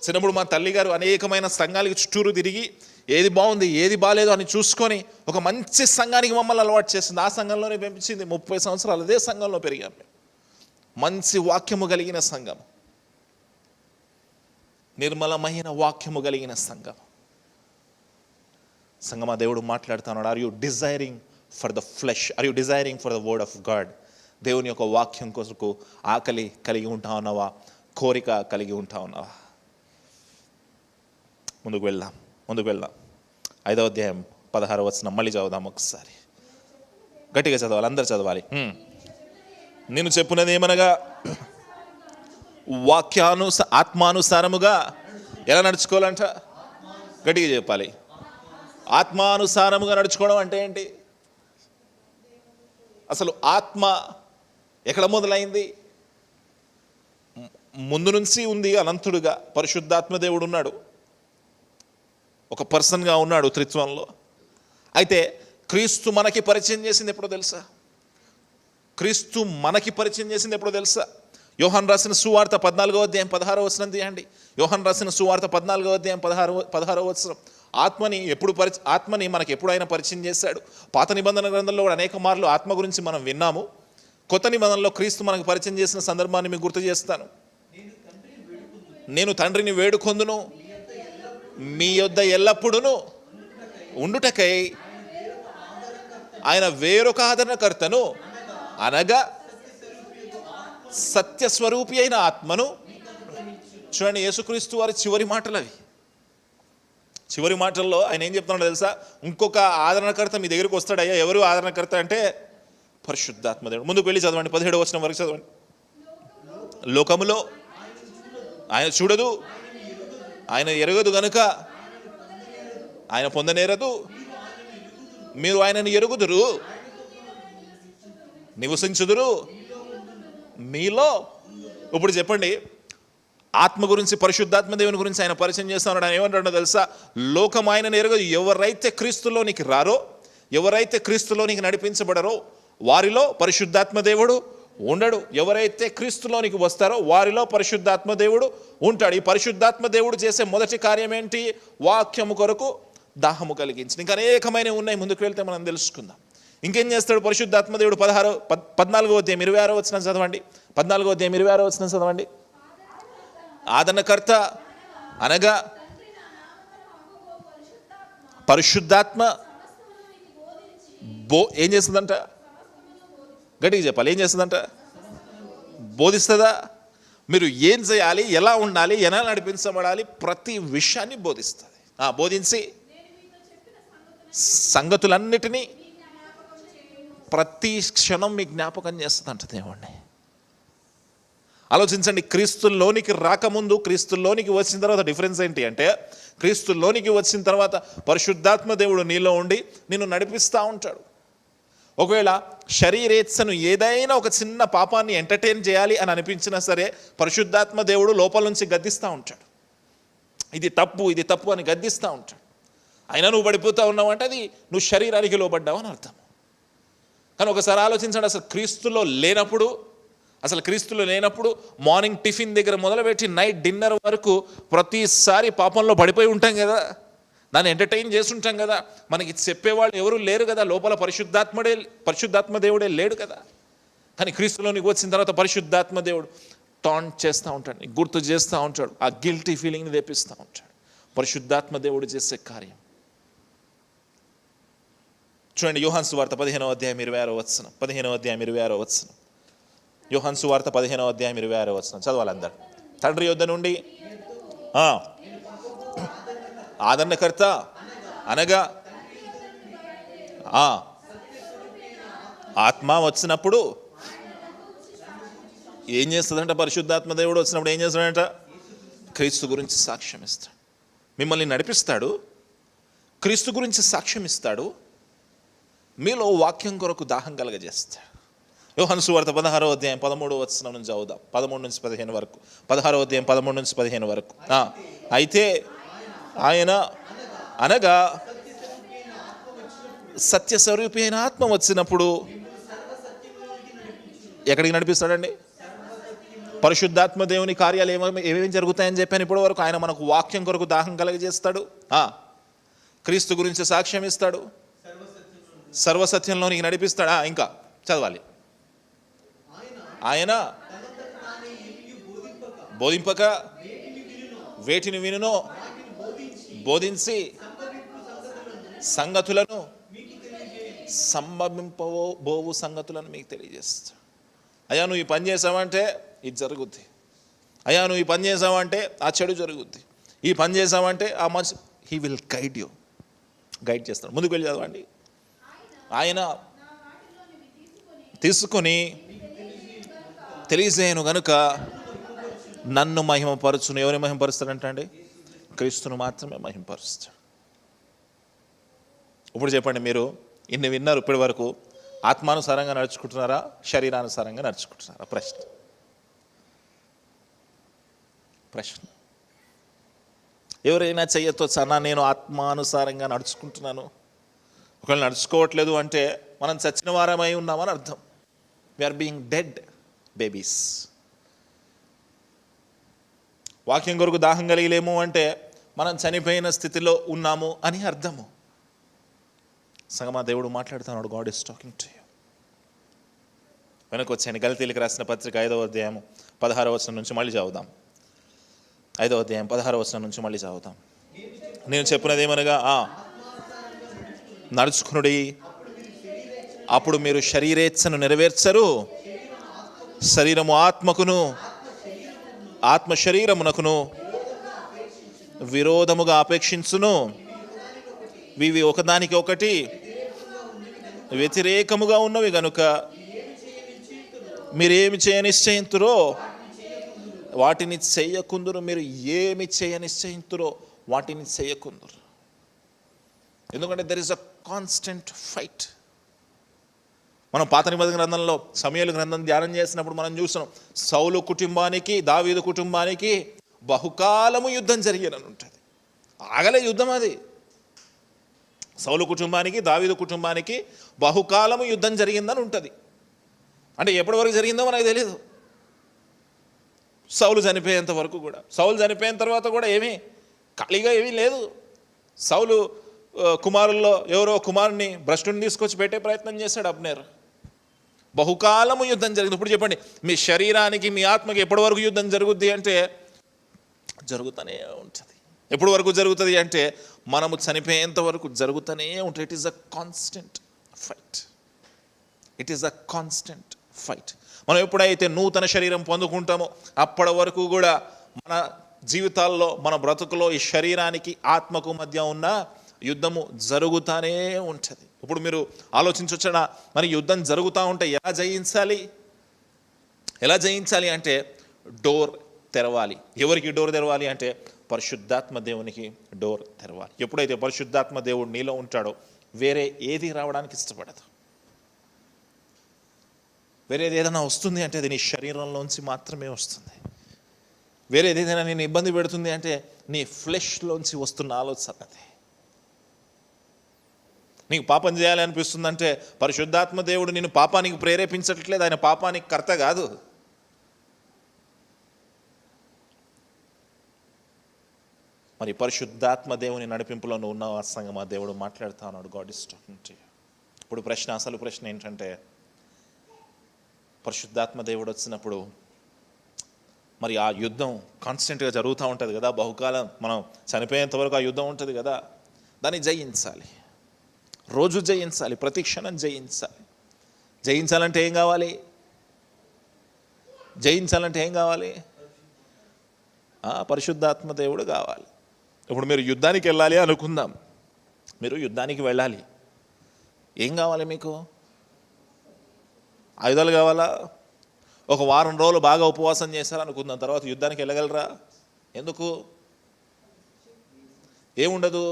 చిన్నప్పుడు మా తల్లిగారు అనేకమైన సంఘాలకి చుట్టూరు తిరిగి ఏది బాగుంది ఏది బాగాలేదు అని చూసుకొని ఒక మంచి సంఘానికి మమ్మల్ని అలవాటు చేసింది. ఆ సంఘంలోనే పంపించింది. 30 సంవత్సరాలు అదే సంఘంలో పెరిగాం మేము. మంచి వాక్యము కలిగిన సంఘం, నిర్మలమైన వాక్యము కలిగిన సంఘం. సంఘమా, దేవుడు మాట్లాడుతున్నాడు. Are you desiring for the flesh? Are you desiring for the word of God? దేవుని యొక్క వాక్యం కొరకు ఆకలి కలిగి ఉంటా ఉన్నావా? కోరిక కలిగి ఉంటా ఉన్నావా? ముందుకు వెళ్దాం. 5వ అధ్యాయం 16వ వచనం మళ్ళీ చదువుదాం ఒకసారి. గట్టిగా చదవాలి, అందరు చదవాలి. నేను చెప్పున్నది ఏమనగా, ఆత్మానుసారముగా ఎలా నడుచుకోవాలంట? గట్టిగా చెప్పాలి. ఆత్మానుసారముగా నడుచుకోవడం అంటే ఏంటి? అసలు ఆత్మ ఎక్కడ మొదలైంది? ముందు నుంచి ఉంది. అనంతుడుగా పరిశుద్ధాత్మ దేవుడు ఉన్నాడు, ఒక పర్సన్గా ఉన్నాడు త్రిత్వంలో. అయితే క్రీస్తు మనకి పరిచయం చేసింది ఎప్పుడో తెలుసా? క్రీస్తు మనకి పరిచయం చేసింది ఎప్పుడో తెలుసా? యోహాను రాసిన సువార్త 14వ అధ్యాయం 16వ వచనం తీయండి. యోహాను రాసిన సువార్త 14వ అధ్యాయం 16వ వచనం. ఆత్మని మనకి ఎప్పుడైనా పరిచయం చేశాడు? పాత నిబంధన గ్రంథంలో కూడా అనేక మార్లు ఆత్మ గురించి మనం విన్నాము. కొత్త నిబంధనలో క్రీస్తు మనకు పరిచయం చేసిన సందర్భాన్ని మీకు గుర్తు చేస్తాను. నేను తండ్రిని వేడుకొందును, మీ యొద్ద ఎల్లప్పుడూ ఉండుటకై ఆయన వేరొక ఆదరణకర్తను, అనగా సత్యస్వరూపి అయిన ఆత్మను. చూడండి, యేసుక్రీస్తు వారి చివరి మాటలు అవి. చివరి మాటల్లో ఆయన ఏం చెప్తున్నాడో తెలుసా? ఇంకొక ఆదరణకర్త మీ దగ్గరికి వస్తాడయ్యా. ఎవరు ఆదరణకర్త అంటే పరిశుద్ధాత్మ దేవుడు. ముందుకు వెళ్ళి చదవండి, 17వ వచనం వరకు చదవండి. లోకములో ఆయన చూడదు, ఆయన ఎరగదు గనుక ఆయన పొందనేరదు. మీరు ఆయనను ఎరుగుదురు, నివసించుదురు మీలో. ఇప్పుడు చెప్పండి, ఆత్మ గురించి, పరిశుద్ధాత్మ దేవుని గురించి ఆయన పరిచయం చేస్తున్నాడు. ఆయన ఏమంటాడో తెలుసా? లోకం ఆయనను ఎరగదు. ఎవరైతే క్రీస్తులోనికి రారో, ఎవరైతే క్రీస్తులోనికి నడిపించబడరో వారిలో పరిశుద్ధాత్మ దేవుడు ఉండడు. ఎవరైతే క్రీస్తులోనికి వస్తారో వారిలో పరిశుద్ధాత్మ దేవుడు ఉంటాడు. ఈ పరిశుద్ధాత్మ దేవుడు చేసే మొదటి కార్యం ఏంటి? వాక్యము కొరకు దాహము కలిగించి. ఇంకా అనేకమైనవి ఉన్నాయి, ముందుకు వెళ్తే మనం తెలుసుకుందాం. ఇంకేం చేస్తాడు పరిశుద్ధాత్మ దేవుడు? 14వ అధ్యాయం 26వ వచనం చదవండి. 14వ అధ్యాయం 26వ వచనం చదవండి. ఆదరణకర్త అనగా పరిశుద్ధాత్మ ఏం చేస్తుందంట? గట్టిగా చెప్పాలి. ఏం చేస్తుందంట? బోధిస్తుందా? మీరు ఏం చేయాలి, ఎలా ఉండాలి, ఎలా నడిపించబడాలి, ప్రతి విషయాన్ని బోధిస్తుంది. బోధించి సంగతులన్నిటినీ ప్రతి క్షణం మీ జ్ఞాపకం చేస్తుందంట దేవుణ్ణి. ఆలోచించండి, క్రీస్తులోనికి రాకముందు, క్రీస్తులోనికి వచ్చిన తర్వాత డిఫరెన్స్ ఏంటి అంటే, క్రీస్తులోనికి వచ్చిన తర్వాత పరిశుద్ధాత్మ దేవుడు నీలో ఉండి నిన్ను నడిపిస్తూ ఉంటాడు. ఒకవేళ శరీరేచ్ఛను, ఏదైనా ఒక చిన్న పాపాన్ని ఎంటర్టైన్ చేయాలి అని అనిపించినా సరే పరిశుద్ధాత్మ దేవుడు లోపల నుంచి గద్దిస్తూ ఉంటాడు. ఇది తప్పు, ఇది తప్పు అని గద్దిస్తూ ఉంటాడు. అయినా నువ్వు పడిపోతూ ఉన్నావు అంటే అది నువ్వు శరీరానికి లోబడ్డావు అని అర్థం. కానీ ఒకసారి ఆలోచించండి, అసలు క్రీస్తులో లేనప్పుడు మార్నింగ్ టిఫిన్ దగ్గర మొదలుపెట్టి నైట్ డిన్నర్ వరకు ప్రతిసారి పాపంలో పడిపోయి ఉంటాం కదా, దాన్ని ఎంటర్టైన్ చేస్తుంటాం కదా. మనకి చెప్పేవాళ్ళు ఎవరు లేరు కదా, లోపల పరిశుద్ధాత్మ దేవుడే లేడు కదా. కానీ క్రీస్తులోనికి వచ్చిన తర్వాత పరిశుద్ధాత్మ దేవుడు టాంట్ చేస్తూ ఉంటాడు, గుర్తు చేస్తూ ఉంటాడు, ఆ గిల్టీ ఫీలింగ్ని తెప్పిస్తూ ఉంటాడు. పరిశుద్ధాత్మ దేవుడు చేసే కార్యం చూడండి. యోహాను సువార్త 15వ అధ్యాయం 26వ వచనం. 15వ అధ్యాయం 26వ వచనం. యోహాను సువార్త 15వ అధ్యాయం 26వ వచనం చదవాలి అందరు. తండ్రి యొద్ద నుండి ఆదరణకర్త అనగా ఆత్మ వచ్చినప్పుడు ఏం చేస్తుందంట? పరిశుద్ధాత్మ దేవుడు వచ్చినప్పుడు ఏం చేస్తాడంట? క్రీస్తు గురించి సాక్ష్యం ఇస్తాడు, మిమ్మల్ని నడిపిస్తాడు, క్రీస్తు గురించి సాక్ష్యం ఇస్తాడు, మీలో వాక్యం కొరకు దాహం కలగజేస్తాడు. యోహాను సువార్త 16వ అధ్యాయం 13వ వచనం నుంచి చదువుదాం, 13 నుంచి 15 వరకు. 16వ అధ్యాయం 13 నుంచి 15 వరకు. అయితే ఆయన అనగా సత్యస్వరూపి అయిన ఆత్మ వచ్చినప్పుడు ఎక్కడికి నడిపిస్తాడండి? పరిశుద్ధాత్మ దేవుని కార్యాలు ఏమేమి జరుగుతాయని చెప్పాను ఇప్పటి వరకు. ఆయన మనకు వాక్యం కొరకు దాహం కలగజేస్తాడు, క్రీస్తు గురించి సాక్ష్యం ఇస్తాడు, సర్వసత్యంలోనికి నడిపిస్తాడు. ఇంకా చదవాలి. ఆయన బోధింపక వేటిని వినునో బోధించి సంగతులను సంభవింపబోవు సంగతులను మీకు తెలియజేస్తాడు. అయ్యా నువ్వు ఈ పని చేసావంటే ఇది జరుగుద్ది, అయ్యా నువ్వు ఈ పని చేసావంటే ఆ చెడు జరుగుద్ది, ఈ పని చేసావంటే ఆ మంచి. హీ విల్ గైడ్ చేస్తాడు. ముందుకు వెళ్ళి చదవండి. ఆయన తీసుకొని తెలియజేయను గనుక నన్ను మహిమపరచును. ఎవరిని మహిమపరుస్తాడంట అండి? క్రీస్తును మాత్రమే మహిమపరుస్తాడు. ఇప్పుడు చెప్పండి, మీరు ఇన్ని విన్నారు ఇప్పటి వరకు, ఆత్మానుసారంగా నడుచుకుంటున్నారా, శరీరానుసారంగా నడుచుకుంటున్నారా? ప్రశ్న. ఎవరైనా చెయ్యొచ్చు, అన్నా నేను ఆత్మానుసారంగా నడుచుకుంటున్నాను. ఒకవేళ నడుచుకోవట్లేదు అంటే మనం చచ్చిన వారమై ఉన్నామని అర్థం. We are being dead babies. వాక్యం కొరకు దాహం కలిగలేము అంటే మనం చనిపోయిన స్థితిలో ఉన్నాము అని అర్థము. సంగమా, దేవుడు మాట్లాడుతున్నాడు. God is talking to you. వెనక్కి వచ్చాను. గలతీయులకు రాసిన పత్రిక 5వ అధ్యాయం 16వ వచనం నుంచి మళ్ళీ చదువుదాం. 5వ అధ్యాయం 16వ వచనం నుంచి మళ్ళీ చదువుతాం. నేను చెప్పినది ఏమనగా, నడుచుకునుడి, అప్పుడు మీరు శరీరేచ్ఛను నెరవేర్చరు. శరీరము ఆత్మకును, ఆత్మ శరీరమునకును విరోధముగా అపేక్షించును. ఇవి ఒకదానికి ఒకటి వ్యతిరేకముగా ఉన్నవి గనుక మీరేమి చేయనిశ్చయింతురో వాటిని చెయ్యకుందురు. మీరు ఏమి చేయనిశ్చయింతురో వాటిని చెయ్యకుందురు. ఎందుకంటే there is a constant fight. మనం పాత నిబంధన గ్రంథంలో సమూయేలు గ్రంథం ధ్యానం చేసినప్పుడు మనం చూస్తున్నాం, సౌలు కుటుంబానికి, దావీదు కుటుంబానికి బహుకాలము యుద్ధం జరిగేనని ఉంటుంది. ఆగలే యుద్ధం అది. సౌలు కుటుంబానికి, దావీదు కుటుంబానికి బహుకాలము యుద్ధం జరిగిందని ఉంటుంది. అంటే ఎప్పటి వరకు జరిగిందో మనకు తెలియదు. సౌలు చనిపోయేంత వరకు కూడా. సౌలు చనిపోయిన తర్వాత కూడా ఏమీ ఖాళీగా ఏమీ లేదు. సౌలు కుమారుల్లో ఎవరో కుమారుని భ్రష్టుని తీసుకొచ్చి పెట్టే ప్రయత్నం చేశాడు అబ్నేర్. బహుకాలము యుద్ధం జరిగింది. ఇప్పుడు చెప్పండి, మీ శరీరానికి, మీ ఆత్మకి ఎప్పటి వరకు యుద్ధం జరుగుద్ది అంటే జరుగుతూనే ఉంటుంది. ఎప్పటి వరకు జరుగుతుంది అంటే మనము చనిపోయేంత వరకు జరుగుతూనే ఉంటుంది. It is a constant fight. It is a constant fight. మనం ఎప్పుడైతే నూతన శరీరం పొందుకుంటామో అప్పటి వరకు కూడా మన జీవితాల్లో, మన బ్రతుకులో ఈ శరీరానికి, ఆత్మకు మధ్య ఉన్న యుద్ధము జరుగుతూనే ఉంటుంది. ఇప్పుడు మీరు ఆలోచించొచ్చా, మరి యుద్ధం జరుగుతూ ఉంటే ఎలా జయించాలి? ఎలా జయించాలి అంటే డోర్ తెరవాలి. ఎవరికి డోర్ తెరవాలి అంటే పరిశుద్ధాత్మ దేవునికి డోర్ తెరవాలి. ఎప్పుడైతే పరిశుద్ధాత్మ దేవుడు నీలో ఉంటాడో వేరే ఏది రావడానికి ఇష్టపడదు. వేరేది ఏదైనా వస్తుంది అంటే అది నీ శరీరంలోంచి మాత్రమే వస్తుంది. వేరేది ఏదైనా నేను ఇబ్బంది పెడుతుంది అంటే నీ ఫ్లెష్లోంచి వస్తున్న ఆలోచన అది. నీకు పాపం చేయాలి అనిపిస్తుందంటే పరిశుద్ధాత్మ దేవుడు నిన్ను పాపానికి ప్రేరేపించట్లేదు. ఆయన పాపానికి కర్త కాదు. మరి పరిశుద్ధాత్మ దేవుని నడిపింపులో నువ్వు ఉన్న సంగమా, దేవుడు మాట్లాడుతా ఉన్నాడు. God is talking to you. ఇప్పుడు అసలు ప్రశ్న ఏంటంటే, పరిశుద్ధాత్మ దేవుడు వచ్చినప్పుడు మరి ఆ యుద్ధం కాన్స్టెంట్గా జరుగుతూ ఉంటుంది కదా, బహుకాలం మనం చనిపోయేంత వరకు ఆ యుద్ధం ఉంటుంది కదా, దాన్ని జయించాలి. రోజు జయించాలి, ప్రతి క్షణం జయించాలి. జయించాలంటే ఏం కావాలి? పరిశుద్ధాత్మ దేవుడు కావాలి. ఇప్పుడు మీరు యుద్ధానికి వెళ్ళాలి అనుకుందాం. మీరు యుద్ధానికి వెళ్ళాలి. ఏం కావాలి మీకు? ఆయుధాలు కావాలా? ఒక వారం రోజులు బాగా ఉపవాసం చేశారు అనుకుందాం, తర్వాత యుద్ధానికి వెళ్ళగలరా? ఎందుకు? ఏముండదు?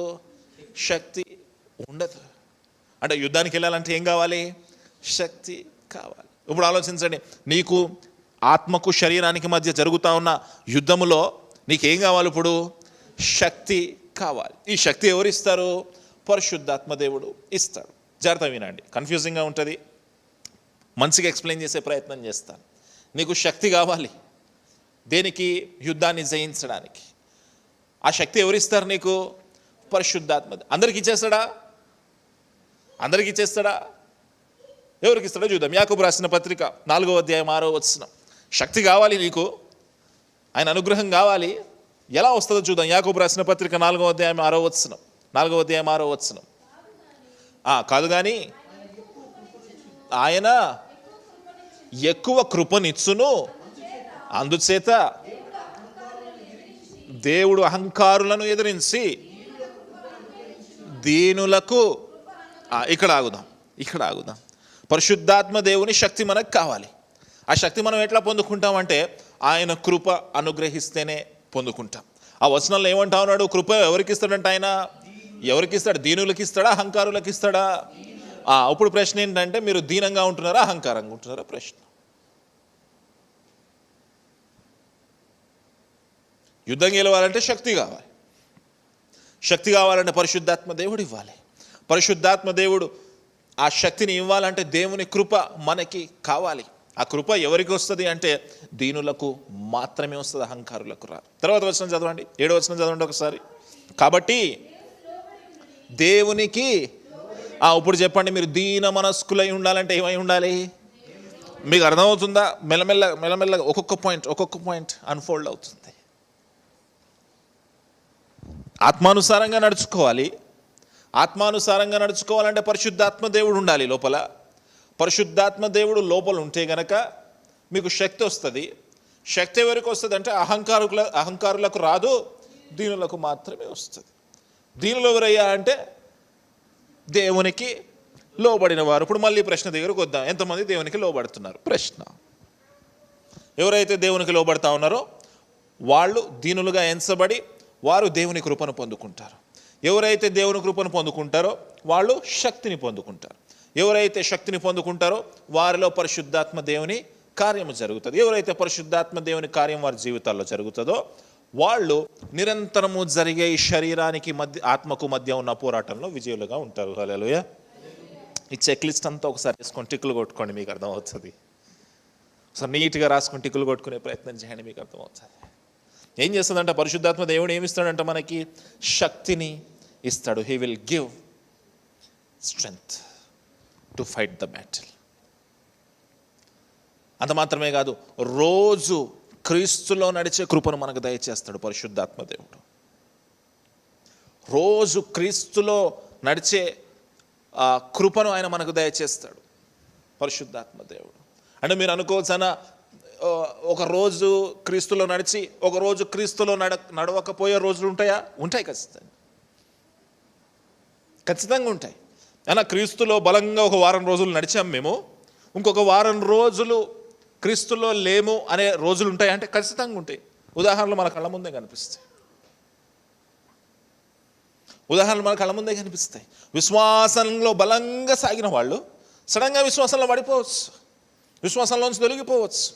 శక్తి ఉండదు. అంటే యుద్ధానికి వెళ్ళాలంటే ఏం కావాలి? శక్తి కావాలి. ఇప్పుడు ఆలోచించండి, నీకు ఆత్మకు శరీరానికి మధ్య జరుగుతూ ఉన్న యుద్ధములో నీకేం కావాలి? ఇప్పుడు శక్తి కావాలి. ఈ శక్తి ఎవరు ఇస్తారు? పరిశుద్ధాత్మ దేవుడు ఇస్తాడు. జాగ్రత్త వినండి, కన్ఫ్యూజింగ్గా ఉంటుంది, మంచిగా ఎక్స్ప్లెయిన్ చేసే ప్రయత్నం చేస్తాను. నీకు శక్తి కావాలి దేనికి? యుద్ధాన్ని జయించడానికి. ఆ శక్తి ఎవరిస్తారు నీకు? పరిశుద్ధాత్మ. అందరికి ఇచ్చేస్తాడా? ఎవరికి ఇస్తాడో చూద్దాం. యాకోబు రాసిన పత్రిక 4వ అధ్యాయం 6వ వచనం. శక్తి కావాలి నీకు, ఆయన అనుగ్రహం కావాలి. ఎలా వస్తుందో చూద్దాం. యాకోబు రాసిన పత్రిక 4వ అధ్యాయం 6వ వచనం. కాదు కానీ ఆయన ఎక్కువ కృపనిచ్చును, అందుచేత దేవుడు అహంకారులను ఎదిరించి దీనులకు. ఇక్కడ ఆగుదాం. పరిశుద్ధాత్మ దేవుని శక్తి మనకు కావాలి. ఆ శక్తి మనం ఎట్లా పొందుకుంటామంటే ఆయన కృప అనుగ్రహిస్తేనే పొందుకుంటాం. ఆ వచనంలో ఏమంటా ఉన్నాడు? కృప ఎవరికి ఇస్తాడంటే ఆయన ఎవరికి ఇస్తాడు? దీనులకి ఇస్తాడా, అహంకారులకు ఇస్తాడా? ఇప్పుడు ప్రశ్న ఏంటంటే, మీరు దీనంగా ఉంటున్నారా, అహంకారంగా ఉంటున్నారా? ప్రశ్న. యుద్ధం గెలవాలంటే శక్తి కావాలి. శక్తి కావాలంటే పరిశుద్ధాత్మ దేవుడు ఇవ్వాలి. పరిశుద్ధాత్మ దేవుడు ఆ శక్తిని ఇవ్వాలంటే దేవుని కృప మనకి కావాలి. ఆ కృప ఎవరికి వస్తుంది అంటే దీనులకు మాత్రమే వస్తుంది, అహంకారులకు రాదు. తర్వాత వచనం చదవండి, 7వ వచనం చదవండి ఒకసారి. కాబట్టి దేవునికి ఇప్పుడు చెప్పండి, మీరు దీన మనస్కులై ఉండాలంటే ఏమై ఉండాలి? మీకు అర్థమవుతుందా? మెల్లమెల్లగా ఒక్కొక్క పాయింట్ అన్ఫోల్డ్ అవుతుంది. ఆత్మానుసారంగా నడుచుకోవాలి. ఆత్మానుసారంగా నడుచుకోవాలంటే పరిశుద్ధాత్మ దేవుడు ఉండాలి లోపల. పరిశుద్ధాత్మ దేవుడు లోపల ఉంటే గనక మీకు శక్తి వస్తుంది. శక్తి ఎవరికి వస్తుంది అంటే అహంకారులకు రాదు, దీనులకు మాత్రమే వస్తుంది. దీనులు ఎవరయ్యా అంటే దేవునికి లోబడిన వారు. ఇప్పుడు మళ్ళీ ప్రశ్న దగ్గరకు వద్దాం, ఎంతమంది దేవునికి లోబడుతున్నారు? ప్రశ్న. ఎవరైతే దేవునికి లోబడతా ఉన్నారో వాళ్ళు దీనులుగా ఎంచబడి వారు దేవుని కృపను పొందుకుంటారు. ఎవరైతే దేవుని కృపను పొందుకుంటారో వాళ్ళు శక్తిని పొందుకుంటారు. ఎవరైతే శక్తిని పొందుకుంటారో వారిలో పరిశుద్ధాత్మ దేవుని కార్యము జరుగుతుంది. ఎవరైతే పరిశుద్ధాత్మ దేవుని కార్యం వారి జీవితాల్లో జరుగుతుందో వాళ్ళు నిరంతరము జరిగే ఈ శరీరానికి మధ్య, ఆత్మకు మధ్య ఉన్న పోరాటంలో విజయులుగా ఉంటారు. హల్లెలూయా. ఈ చెక్ లిస్ట్ అంతా ఒకసారి వేసుకొని టిక్కులు కొట్టుకోండి, మీకు అర్థమవుతుంది. ఒకసారి నీట్గా రాసుకొని టిక్కులు కొట్టుకునే ప్రయత్నం చేయండి, మీకు అర్థమవుతుంది. ఏం చేస్తుందంటే పరిశుద్ధాత్మ దేవుడు ఏమి ఇస్తాడంటే మనకి శక్తిని ఇస్తాడు. He will give strength to fight the battle. అంత మాత్రమే కాదు, రోజు క్రీస్తులో నడిచే కృపను మనకు దయచేస్తాడు పరిశుద్ధాత్మ దేవుడు. రోజు క్రీస్తులో నడిచే కృపను ఆయన మనకు దయచేస్తాడు పరిశుద్ధాత్మ దేవుడు. అంటే మీరు అనుకోవచ్చనా, ఒక రోజు క్రీస్తులో నడిచి ఒక రోజు క్రీస్తులో నడవకపోయే రోజులు ఉంటాయా? ఉంటాయి, ఖచ్చితంగా ఉంటాయి. అయినా క్రీస్తులో బలంగా ఒక వారం రోజులు నడిచాం మేము, ఇంకొక వారం రోజులు క్రీస్తులో లేము అనే రోజులు ఉంటాయి అంటే ఖచ్చితంగా ఉంటాయి. ఉదాహరణలు మన కళ్ళ ముందే కనిపిస్తాయి. విశ్వాసంలో బలంగా సాగిన వాళ్ళు సడన్గా విశ్వాసంలో పడిపోవచ్చు, విశ్వాసంలోంచి తొలగిపోవచ్చు.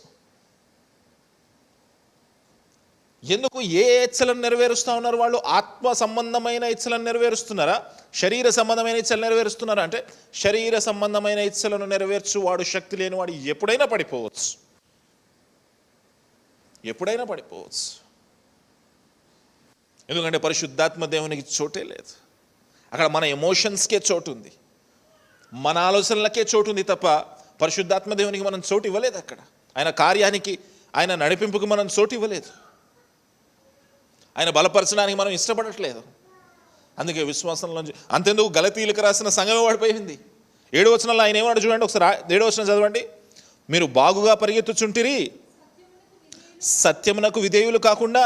ఎందుకు? ఏ ఇచ్చలను నెరవేరుస్తూ ఉన్నారు వాళ్ళు? ఆత్మ సంబంధమైన ఇచ్చలను నెరవేరుస్తున్నారా, శరీర సంబంధమైన ఇచ్చలు నెరవేరుస్తున్నారా? అంటే శరీర సంబంధమైన ఇచ్చలను నెరవేర్చు వాడు, శక్తి లేని వాడు ఎప్పుడైనా పడిపోవచ్చు. ఎందుకంటే పరిశుద్ధాత్మ దేవునికి చోటే లేదు. అక్కడ మన ఎమోషన్స్కే చోటు ఉంది, మన ఆలోచనలకే చోటు ఉంది తప్ప పరిశుద్ధాత్మ దేవునికి మనం చోటు ఇవ్వలేదు. అక్కడ ఆయన కార్యానికి, ఆయన నడిపింపుకు మనం చోటు ఇవ్వలేదు. ఆయన బలపరచడానికి మనం ఇష్టపడట్లేదు. అందుకే విశ్వాసంలోంచి అంతెందుకు గలతీయులకు రాసిన సంఘమే పడిపోయింది. 7వ వచనంలో ఆయన ఏమన్నాడు చూడండి ఒకసారి. 7వ వచనం చదవండి. మీరు బాగుగా పరిగెత్తుచుంటిరి, సత్యమునకు విధేయులు కాకుండా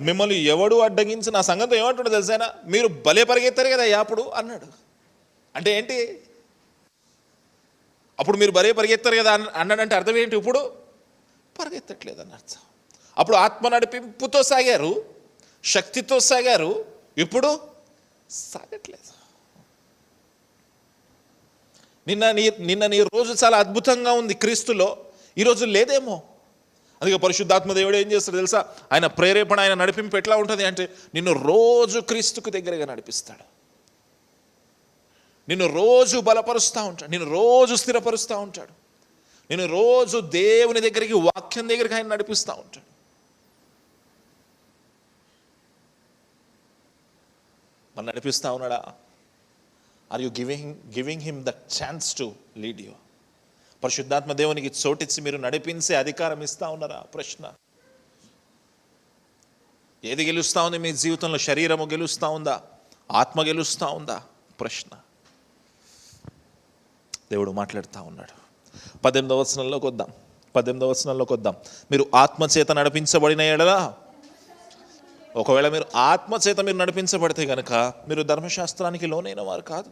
మిమ్మల్ని ఎవడు అడ్డగించి. నా సంఘంతో ఏమంటాడో తెలుసా, మీరు భలే పరిగెత్తారు కదా అప్పుడు అన్నాడు. అంటే ఏంటి? అప్పుడు మీరు భలే పరిగెత్తారు కదా అన్నాడంటే అర్థం ఏంటి? ఇప్పుడు పరిగెత్తట్లేదు అని అర్థం. అప్పుడు ఆత్మ నడిపింపుతో సాగారు, శక్తితో సాగారు, ఇప్పుడు సాగట్లేదు. నిన్న నీ రోజు చాలా అద్భుతంగా ఉంది క్రీస్తులో, ఈరోజు లేదేమో. అందుకే పరిశుద్ధాత్మ దేవుడు ఏం చేస్తాడు తెలుసా? ఆయన ప్రేరేపణ, ఆయన నడిపింపు ఎట్లా ఉంటుంది అంటే నిన్ను రోజు క్రీస్తుకు దగ్గరగా నడిపిస్తాడు, నిన్ను రోజు బలపరుస్తూ ఉంటాడు, నిన్ను రోజు స్థిరపరుస్తూ ఉంటాడు, నిన్ను రోజు దేవుని దగ్గరికి, వాక్యం దగ్గరికి ఆయన నడిపిస్తూ ఉంటాడు. మనం నడిపిస్తూ ఉన్నాడా? Are you giving him the chance to lead you? పరిశుద్ధాత్మ దేవునికి చోటిచ్చి మీరు నడిపించే అధికారం ఇస్తూ ఉన్నారా? ప్రశ్న. ఏది గెలుస్తూ ఉంది మీ జీవితంలో? శరీరము గెలుస్తూ ఉందా? ఆత్మ గెలుస్తూ ఉందా? ప్రశ్న. దేవుడు మాట్లాడుతూ ఉన్నాడు. 18వ వచనంలోకి వద్దాం. మీరు ఆత్మచేత నడిపించబడిన ఎడల, ఒకవేళ మీరు ఆత్మచేత మీరు నడిపించబడితే కనుక మీరు ధర్మశాస్త్రానికి లోనైన వారు కాదు.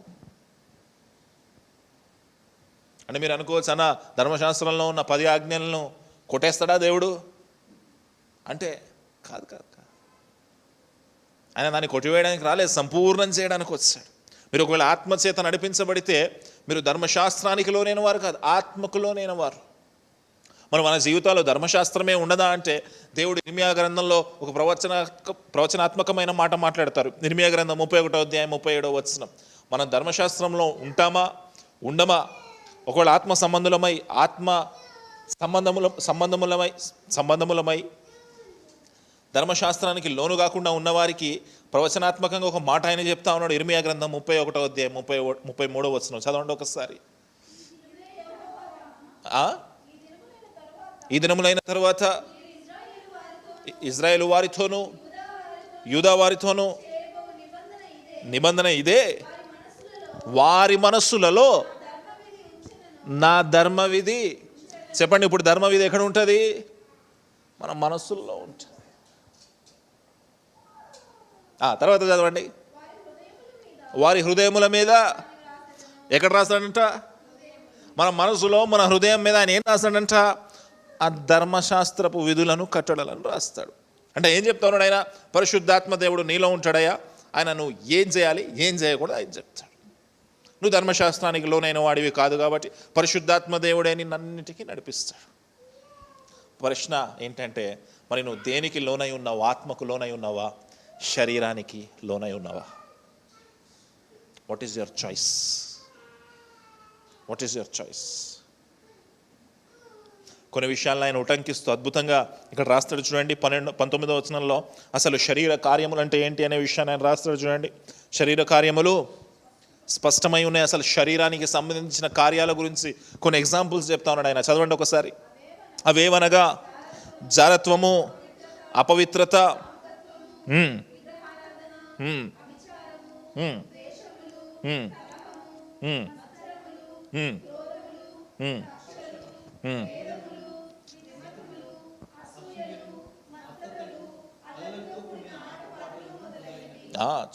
అంటే మీరు అనుకోవచ్చు, అన్న ధర్మశాస్త్రంలో ఉన్న 10 ఆజ్ఞలను కొట్టేస్తాడా దేవుడు? అంటే కాదు కాదు కాదు. ఆయన దాన్ని కొట్టివేయడానికి రాలేదు, సంపూర్ణం చేయడానికి వచ్చాడు. మీరు ఒకవేళ ఆత్మచేత నడిపించబడితే మీరు ధర్మశాస్త్రానికి లోనైన వారు కాదు, ఆత్మకు లోనైన వారు. మరి మన జీవితాల్లో ధర్మశాస్త్రమే ఉండదా అంటే, దేవుడు ఇర్మియా గ్రంథంలో ఒక ప్రవచనాత్మకమైన మాట మాట్లాడతారు. ఇర్మియా గ్రంథం 31వ అధ్యాయం 37వ వచనం. మనం ధర్మశాస్త్రంలో ఉంటామా ఉండమా? ఒకవేళ ఆత్మ సంబంధములమై ధర్మశాస్త్రానికి లోను కాకుండా ఉన్నవారికి ప్రవచనాత్మకంగా ఒక మాట ఆయన చెప్తా ఉన్నాడు. ఇర్మియా గ్రంథం 31వ అధ్యాయం 33వ వచనం చదవండి ఒకసారి. ఈ దినములైన తరువాత ఇజ్రాయేలు వారితోనూ యూదా వారితోనూ నిబంధన ఇదే, వారి మనస్సులలో నా ధర్మవిధి. చెప్పండి, ఇప్పుడు ధర్మవిధి ఎక్కడ ఉంటుంది? మన మనస్సుల్లో ఉంటుంది. తర్వాత చదవండి. వారి హృదయముల మీద ఎక్కడ రాస్తాడంట? మన మనసులో, మన హృదయం మీద ఆయన ఏం రాస్తాడంట? ఆ ధర్మశాస్త్రపు విధులను కట్టడలను రాస్తాడు. అంటే ఏం చెప్తా ఉన్నాడు ఆయన? పరిశుద్ధాత్మ దేవుడు నీలో ఉంటాడయ్యా, ఆయన నువ్వు ఏం చేయాలి ఏం చేయకూడదు ఆయన చెప్తాడు. నువ్వు ధర్మశాస్త్రానికి లోనైన వాడివి కాదు కాబట్టి పరిశుద్ధాత్మ దేవుడే నిన్నన్నిటికీ నడిపిస్తాడు. ప్రశ్న ఏంటంటే, మరి నువ్వు దేనికి లోనై ఉన్నావు? ఆత్మకు లోనై ఉన్నావా? శరీరానికి లోనై ఉన్నావా? What is your choice? What is your choice? కొన్ని విషయాలను ఆయన ఉటంకిస్తూ అద్భుతంగా ఇక్కడ రాస్తాడు చూడండి. 19వ వచనంలో అసలు శరీర కార్యములు అంటే ఏంటి అనే విషయాన్ని ఆయన రాస్తాడు చూడండి. శరీర కార్యములు స్పష్టమై ఉన్నాయి. అసలు శరీరానికి సంబంధించిన కార్యాల గురించి కొన్ని ఎగ్జాంపుల్స్ చెప్తా ఉన్నాడు ఆయన. చదవండి ఒకసారి. అవేవనగా జారత్వము, అపవిత్రత,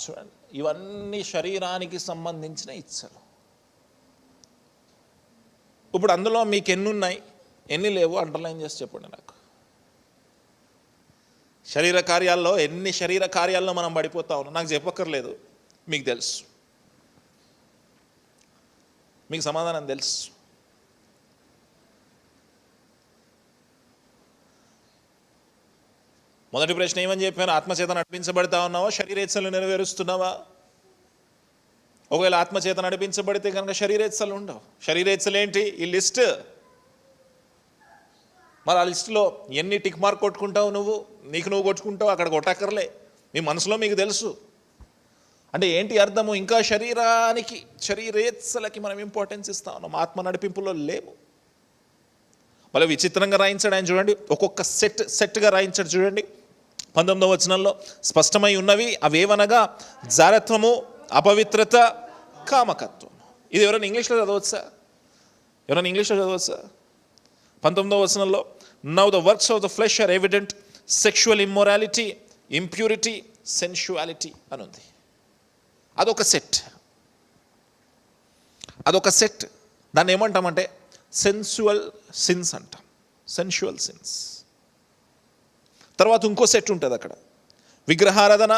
చూడండి, ఇవన్నీ శరీరానికి సంబంధించిన ఇచ్చలు. ఇప్పుడు అందులో మీకు ఎన్ని ఉన్నాయి, ఎన్ని లేవు అండర్లైన్ చేసి చెప్పండి నాకు. శరీర కార్యాల్లో ఎన్ని శరీర కార్యాల్లో మనం పడిపోతా ఉన్నాం? నాకు చెప్పక్కర్లేదు, మీకు తెలుసు, మీకు సమాధానం తెలుసు. మొదటి ప్రశ్న ఏమని చెప్పాను? ఆత్మచేత నడిపించబడతా ఉన్నావా? శరీరేచ్ఛలు నెరవేరుస్తున్నావా? ఒకవేళ ఆత్మచేత నడిపించబడితే కనుక శరీరేచ్ఛలు ఉండవు. శరీరేచ్ఛలు ఏంటి? ఈ లిస్ట్. మరి ఆ లిస్టులో ఎన్ని టిక్ మార్క్ కొట్టుకుంటావు? నీకు నువ్వు కొట్టుకుంటావు, అక్కడ కొట్టక్కర్లే, మీ మనసులో మీకు తెలుసు. అంటే ఏంటి అర్థము? ఇంకా శరీరేచ్ఛలకి మనం ఇంపార్టెన్స్ ఇస్తా ఉన్నాం, ఆత్మ నడిపింపులో లేము. మళ్ళీ విచిత్రంగా రాయించాడు ఆయన చూడండి. ఒక్కొక్క సెట్గా రాయించాడు చూడండి. 19వ వచనంలో స్పష్టమై ఉన్నవి అవేవనగా జారత్వము, అపవిత్రత, కామకత్వం. ఇది ఎవరైనా ఇంగ్లీష్లో చదవచ్చా? 19వ వచనంలో now the works of the flesh are evident, sexual immorality, impurity, sensuality అని ఉంది. అదొక సెట్. దాన్ని ఏమంటామంటే సెన్సువల్ సిన్స్ అంటాం. Sensual sins. తర్వాత ఇంకో సెట్ ఉంటుంది అక్కడ, విగ్రహారాధన,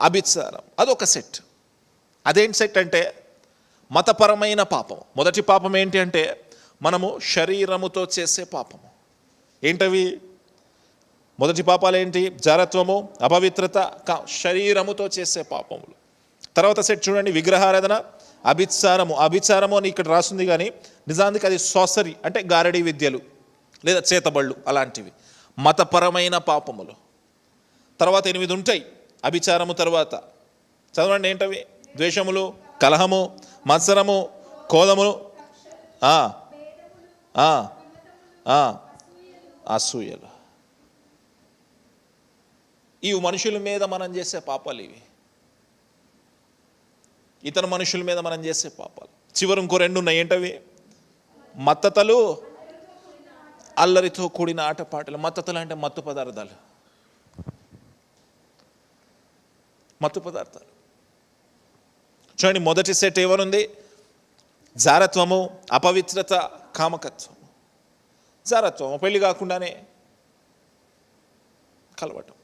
అభిచారం. అదొక సెట్. అదేంటి సెట్ అంటే మతపరమైన పాపం. మొదటి పాపం ఏంటి అంటే మనము శరీరముతో చేసే పాపము. ఏంటవి మొదటి పాపాలు ఏంటి? జారత్వము, అపవిత్రత, శరీరముతో చేసే పాపములు. తర్వాత సెట్ చూడండి, విగ్రహారాధన, అభిచారము అని ఇక్కడ రాస్తుంది, కానీ నిజానికి అది సోసరీ అంటే గారడీ విద్యలు లేదా చేతబళ్ళు అలాంటివి, మతపరమైన పాపములు. తర్వాత 8 ఉంటాయి అభిచారము తర్వాత. చదవండి ఏంటవి? ద్వేషములు, కలహము, మత్సరము, కోదములు, అసూయలు. ఇవి మనుషుల మీద మనం చేసే పాపాలు. ఇవి ఇతర మనుషుల మీద మనం చేసే పాపాలు. చివరి ఇంకో 2 ఉన్నాయి. ఏంటవి? మత్తతలు, అల్లరితో కూడిన ఆటపాటలు. మత్తతలు అంటే మత్తు పదార్థాలు. చూడండి, మొదటి సెట్ ఏమనుంది? జారత్వము, అపవిత్రత, కామకత్వము. జారత్వము పెళ్లి కాకుండానే కలవటం,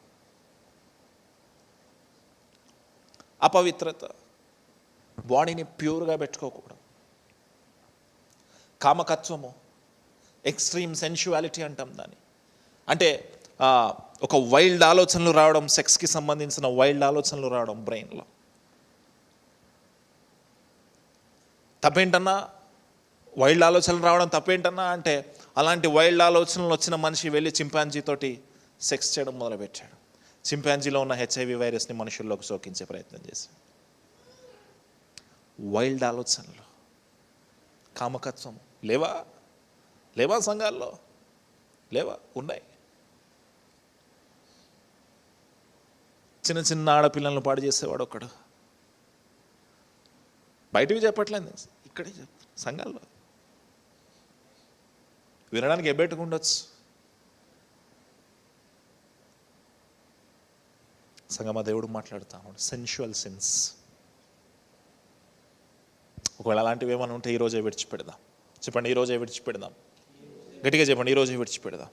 అపవిత్రత, బాడీని ప్యూర్గా పెట్టుకోకూడదు, కామకత్వము, ఎక్స్ట్రీమ్ సెన్షువాలిటీ అంటాం దాన్ని. అంటే ఒక వైల్డ్ ఆలోచనలు రావడం, సెక్స్కి సంబంధించిన వైల్డ్ ఆలోచనలు రావడం బ్రెయిన్లో. తప్పేంటన్నా వైల్డ్ ఆలోచనలు రావడం తప్పేంటన్నా అంటే, అలాంటి వైల్డ్ ఆలోచనలు వచ్చిన మనిషి వెళ్ళి చింపాంజీతోటి సెక్స్ చేయడం మొదలుపెట్టాడు. చింపాంజీలో ఉన్న హెచ్ఐవి వైరస్ని మనుషుల్లోకి సోకించే ప్రయత్నం చేశాడు. వైల్డ్ ఆలోచనలు, కామకత్వం లేవా సంఘాల్లో? ఉన్నాయి. చిన్న చిన్న ఆడపిల్లలను పాడు చేసేవాడు ఒకడు. బయటవి చెప్పట్లేదు, ఇక్కడే సంఘాల్లో. వినడానికి ఎబ్బెట్టుకు ఉండొచ్చు. సంగమా దేవుడు మాట్లాడుతా ఉన్నాడు, సెన్షువల్ సిన్స్. ఒకవేళ అలాంటివి ఏమైనా ఉంటే ఈరోజే విడిచిపెడదాం. చెప్పండి, ఈరోజే విడిచిపెడదాం. గట్టిగా చెప్పండి, ఈరోజే విడిచిపెడదాం.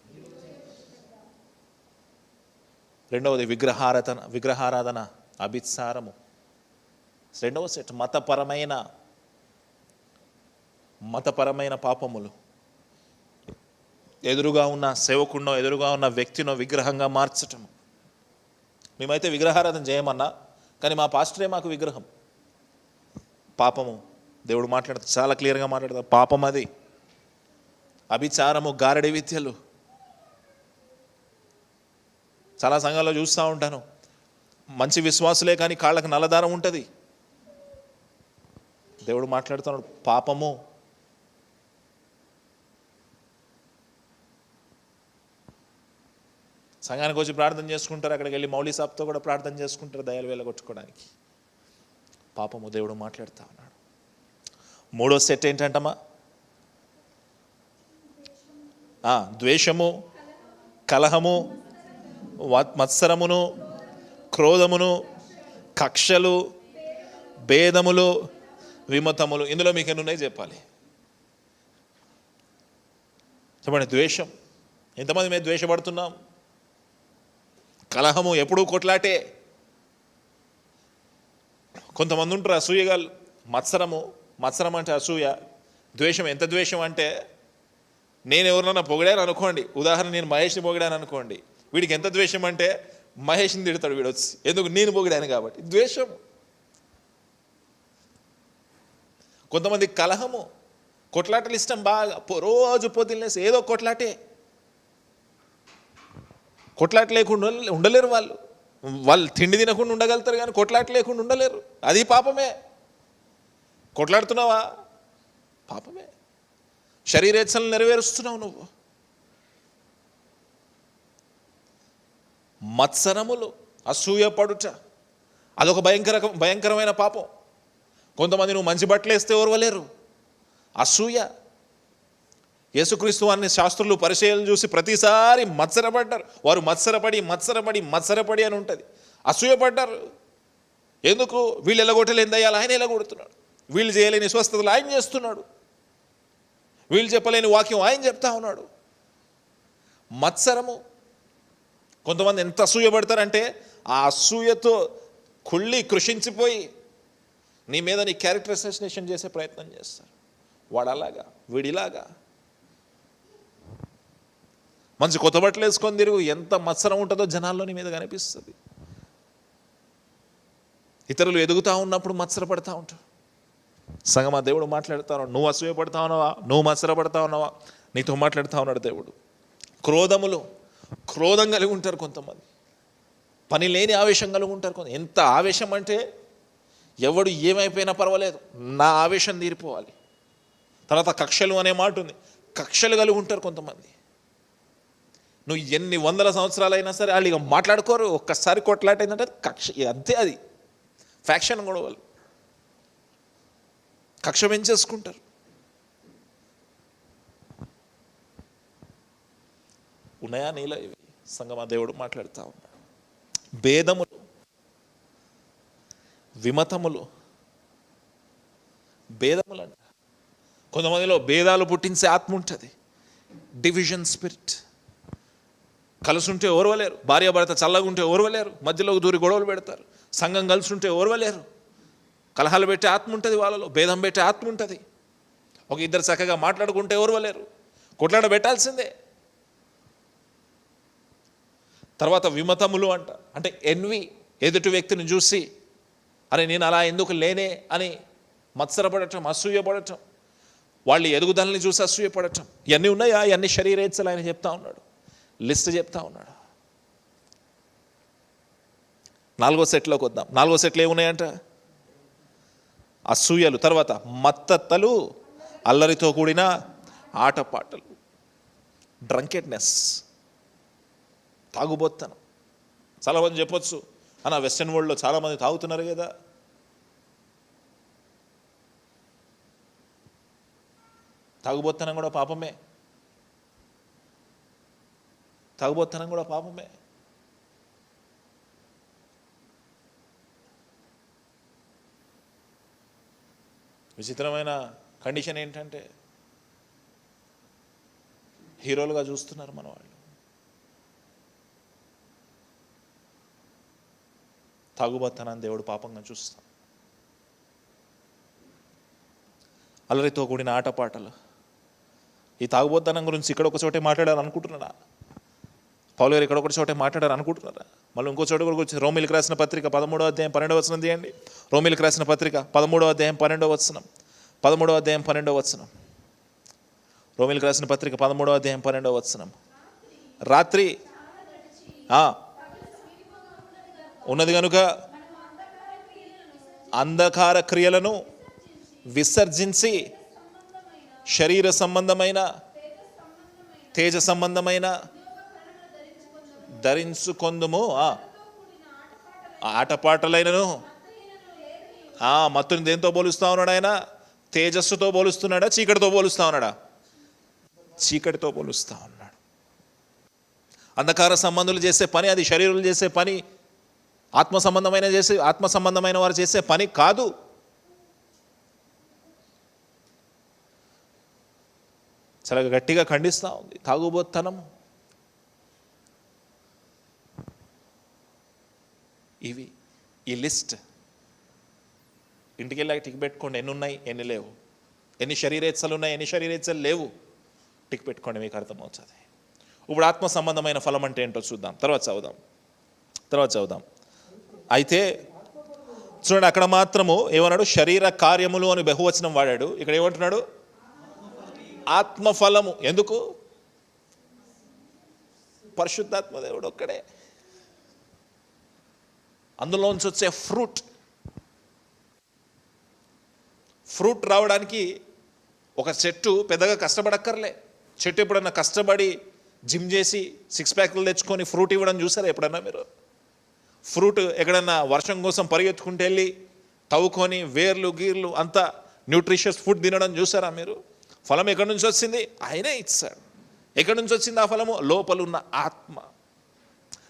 రెండవది విగ్రహారాధన, అభిసారము. రెండవ సెట్ మతపరమైన పాపములు. ఎదురుగా ఉన్న సేవకుడినో ఎదురుగా ఉన్న వ్యక్తినో విగ్రహంగా మార్చటం. మేమైతే విగ్రహారాధన చేయమన్నా, కానీ మా పాస్టరే మాకు విగ్రహం. పాపము. దేవుడు మాట్లాడుతూ చాలా క్లియర్గా మాట్లాడతారు, పాపం అది. అభిచారము, గారడి విద్యలు. చాలా సంఘాల్లో చూస్తూ ఉంటాను, మంచి విశ్వాసులే కానీ కాళ్ళకు నల్లదారం ఉంటుంది. దేవుడు మాట్లాడుతున్నాడు, పాపము. సంఘానికి వచ్చి ప్రార్థన చేసుకుంటారు, అక్కడికి వెళ్ళి మౌలి సాబ్తో కూడా ప్రార్థన చేసుకుంటారు దయాలు వెళ్ళగొట్టుకోవడానికి. పాపము దేవుడు మాట్లాడుతూ ఉన్నాడు. మూడో సెట్ ఏంటంటమ్మా? ద్వేషము, కలహము, మత్సరమును, క్రోధమును, కక్షలు, భేదములు, విమతములు. ఇందులో మీకు ఎన్ని ఉన్నాయి చెప్పాలి. చెప్పండి. ద్వేషం, ఎంతమంది మేము ద్వేషపడుతున్నాం? కలహము, ఎప్పుడూ కొట్లాటే. కొంతమంది ఉంటారు అసూయగాళ్ళు. మత్సరం అంటే అసూయ. ద్వేషం, ఎంత ద్వేషం అంటే, నేను ఎవరినన్నా పొగిడాను అనుకోండి, ఉదాహరణ నేను మహేష్ని పొగిడాను అనుకోండి, వీడికి ఎంత ద్వేషం అంటే మహేష్ని తిడతాడు వీడు వచ్చి, ఎందుకు? నేను పొగిడాను కాబట్టి. ద్వేషం. కొంతమంది కలహము, కొట్లాటలు ఇష్టం బాగా. రోజు పొద్దున్నేసి ఏదో కొట్లాట లేకుండా ఉండలేరు వాళ్ళు తిండి తినకుండా ఉండగలుగుతారు, కానీ కొట్లాట లేకుండా ఉండలేరు. అది పాపమే. కొట్లాడుతున్నావా? పాపమే. శరీరేచ్ఛలను నెరవేరుస్తున్నావు నువ్వు. మత్సరములు, అసూయపడుట, అదొక భయంకరమైన పాపం. కొంతమంది నువ్వు మంచి బట్టలు వేస్తే ఓర్వలేరు. అసూయ. యేసుక్రీస్తు వారిని శాస్త్రులు పరిచయాలు చూసి ప్రతిసారి మత్సరపడ్డారు. వారు మత్సరపడి అని ఉంటుంది. అసూయపడ్డారు. ఎందుకు? వీళ్ళు ఎలగొట్టలేని దయ్యాలు ఆయన ఎలగొడుతున్నాడు. వీళ్ళు చేయలేని స్వస్థతలు ఆయన చేస్తున్నాడు. వీళ్ళు చెప్పలేని వాక్యం ఆయన చెప్తా ఉన్నాడు. మత్సరము. కొంతమంది ఎంత అసూయపడతారంటే, ఆ అసూయతో కృషించిపోయి నీ మీద నీ క్యారెక్టర్ అసాసినేషన్ చేసే ప్రయత్నం చేస్తారు. వాడు అలాగా, వీడిలాగా. మంచి కొత్త బట్టలు వేసుకొని తిరుగు, ఎంత మత్సరం ఉంటుందో జనాల్లో నీ మీద కనిపిస్తుంది. ఇతరులు ఎదుగుతూ ఉన్నప్పుడు మత్సరపడతా ఉంటారు. సంగమా దేవుడు మాట్లాడుతా ఉన్నాడు, నువ్వు అసూయపడతా ఉన్నావా? నువ్వు మత్సరపడతా ఉన్నావా? నీతో మాట్లాడుతూ ఉన్నాడు దేవుడు. క్రోధం కలిగి ఉంటారు కొంతమంది. పని లేని ఆవేశం కలిగి ఉంటారు. ఎంత ఆవేశం అంటే, ఎవడు ఏమైపోయినా పర్వాలేదు, నా ఆవేశం తీరిపోవాలి. తర్వాత కక్షలు అనే మాట ఉంది. కక్షలు కలిగి ఉంటారు కొంతమంది. నువ్వు ఎన్ని వందల సంవత్సరాలైనా సరే వాళ్ళు ఇక మాట్లాడుకోరు. ఒక్కసారి కొట్లాటైందంటే కక్ష, అంతే. అది ఫ్యాక్షన్ గొడవలు. కక్ష పెంచేసుకుంటారు. ఉన్నాయా నీలో ఇవి? సంగమా దేవుడు మాట్లాడుతూ ఉన్నాడు. భేదములు, విమతములు. భేదములు అంట. కొంతమందిలో భేదాలు పుట్టించే ఆత్మ ఉంటుంది. Division spirit. కలిసి ఉంటే ఓర్వలేరు. భార్యాభర్త చల్లగా ఉంటే ఓర్వలేరు. మధ్యలోకి దూరి గొడవలు పెడతారు. సంఘం కలిసి ఉంటే ఓర్వలేరు. కలహాలు పెట్టే ఆత్మ ఉంటుంది వాళ్ళలో, భేదం పెట్టే ఆత్మ ఉంటుంది. ఒక ఇద్దరు చక్కగా మాట్లాడుకుంటే ఓర్వలేరు, కొట్లాడ పెట్టాల్సిందే. తర్వాత విమతములు అంటే ఎన్వి, ఎదుటి వ్యక్తిని చూసి అరే నేను అలా ఎందుకు లేనే అని మత్సరపడటం, అసూయపడటం, వాళ్ళ ఎదుగుదలని చూసి అసూయపడటం. ఇవన్నీ ఉన్నాయా? ఇవన్నీ శరీరేచ్ఛలు ఆయన చెప్తా ఉన్నాడు, లిస్ట్ చెప్తా ఉన్నాడు. 4వ సెట్లోకి వద్దాం. 4వ సెట్లు ఏమున్నాయంట? అసూయలు, తర్వాత మత్తతలు, అల్లరితో కూడిన ఆటపాటలు, డ్రంకెడ్నెస్, తాగుబోత్తనం. చాలామంది చెప్పొచ్చు అన్న వెస్టర్న్ వరల్డ్లో చాలామంది తాగుతున్నారు కదా. తాగుబోత్తనం కూడా పాపమే. తాగుబోత్తనం కూడా పాపమే. విచిత్రమైన కండిషన్ ఏంటంటే హీరోలుగా చూస్తున్నారు మన వాళ్ళు. తాగుబోత్తనాన్ని దేవుడు పాపంగా చూస్తాం. అల్లరితో కూడిన ఆటపాటలు. ఈ తాగుబోత్తనం గురించి ఇక్కడ ఒక చోటే మాట్లాడాలనుకుంటున్నారా? పౌలు గారు ఇక్కడ ఒకటి చోటే మాట్లాడాలనుకుంటున్నారా? మళ్ళీ ఇంకో చోట కూడా వచ్చి రోమిలికి రాసిన పత్రిక 13వ అధ్యాయం 12వ వచనం తీయండి. రోమిలికి రాసిన పత్రిక 13వ అధ్యాయం 12వ వచనం. 13వ అధ్యాయం 12వ వచనం. రోమిలికి రాసిన పత్రిక 13వ అధ్యాయం 12వ వచనం. రాత్రి ఉన్నది కనుక అంధకార క్రియలను విసర్జించి శరీర సంబంధమైన తేజ సంబంధమైన ధరించుకొందుము. ఆటపాటలైనను మత్తుని దేంతో పోలుస్తా ఉన్నాడు ఆయన? తేజస్సుతో పోలుస్తున్నాడా? చీకటితో పోలుస్తా ఉన్నాడా? చీకటితో పోలుస్తా ఉన్నాడు. అంధకార సంబంధులు చేసే పని అది శరీరులు చేసే పని, ఆత్మ సంబంధమైన వారు చేసే పని కాదు. చాలా గట్టిగా ఖండిస్తూ ఉంది తాగుబోత్తనము. ఇవి ఈ లిస్ట్ ఇంటికి వెళ్ళాక టిక్ పెట్టుకోండి. ఎన్ని ఉన్నాయి, ఎన్ని లేవు, ఎన్ని శరీరేచ్ఛలు ఉన్నాయి, ఎన్ని శరీరేచ్ఛలు లేవు, టిక్ పెట్టుకోండి, మీకు అర్థమవుతుంది. ఇప్పుడు ఆత్మ సంబంధమైన ఫలం అంటే ఏంటో చూద్దాం. తర్వాత చదువుదాం. అయితే చూడండి, అక్కడ మాత్రము ఏమన్నాడు? శరీర కార్యములు అని బహువచనం వాడాడు. ఇక్కడ ఏమంటున్నాడు? ఆత్మఫలము. ఎందుకు? పరిశుద్ధాత్మ దేవుడు ఒక్కడే. అందులోంచి వచ్చే ఫ్రూట్ రావడానికి ఒక చెట్టు పెద్దగా కష్టపడక్కర్లే. చెట్టు ఎప్పుడన్నా కష్టపడి జిమ్ చేసి 6 ప్యాక్లు తెచ్చుకొని ఫ్రూట్ ఇవ్వడం చూసారా ఎప్పుడన్నా మీరు? ఫ్రూట్ ఎక్కడన్నా వర్షం కోసం పరిగెత్తుకుంటూ వెళ్ళి తవ్వుకొని వేర్లు గీర్లు అంతా న్యూట్రిషియస్ ఫుడ్ తినడం చూసారా మీరు? ఫలం ఎక్కడి నుంచి వచ్చింది? ఆయనే ఇచ్చాడు. ఎక్కడి నుంచి వచ్చింది ఆ ఫలము? లోపలున్న ఆత్మ.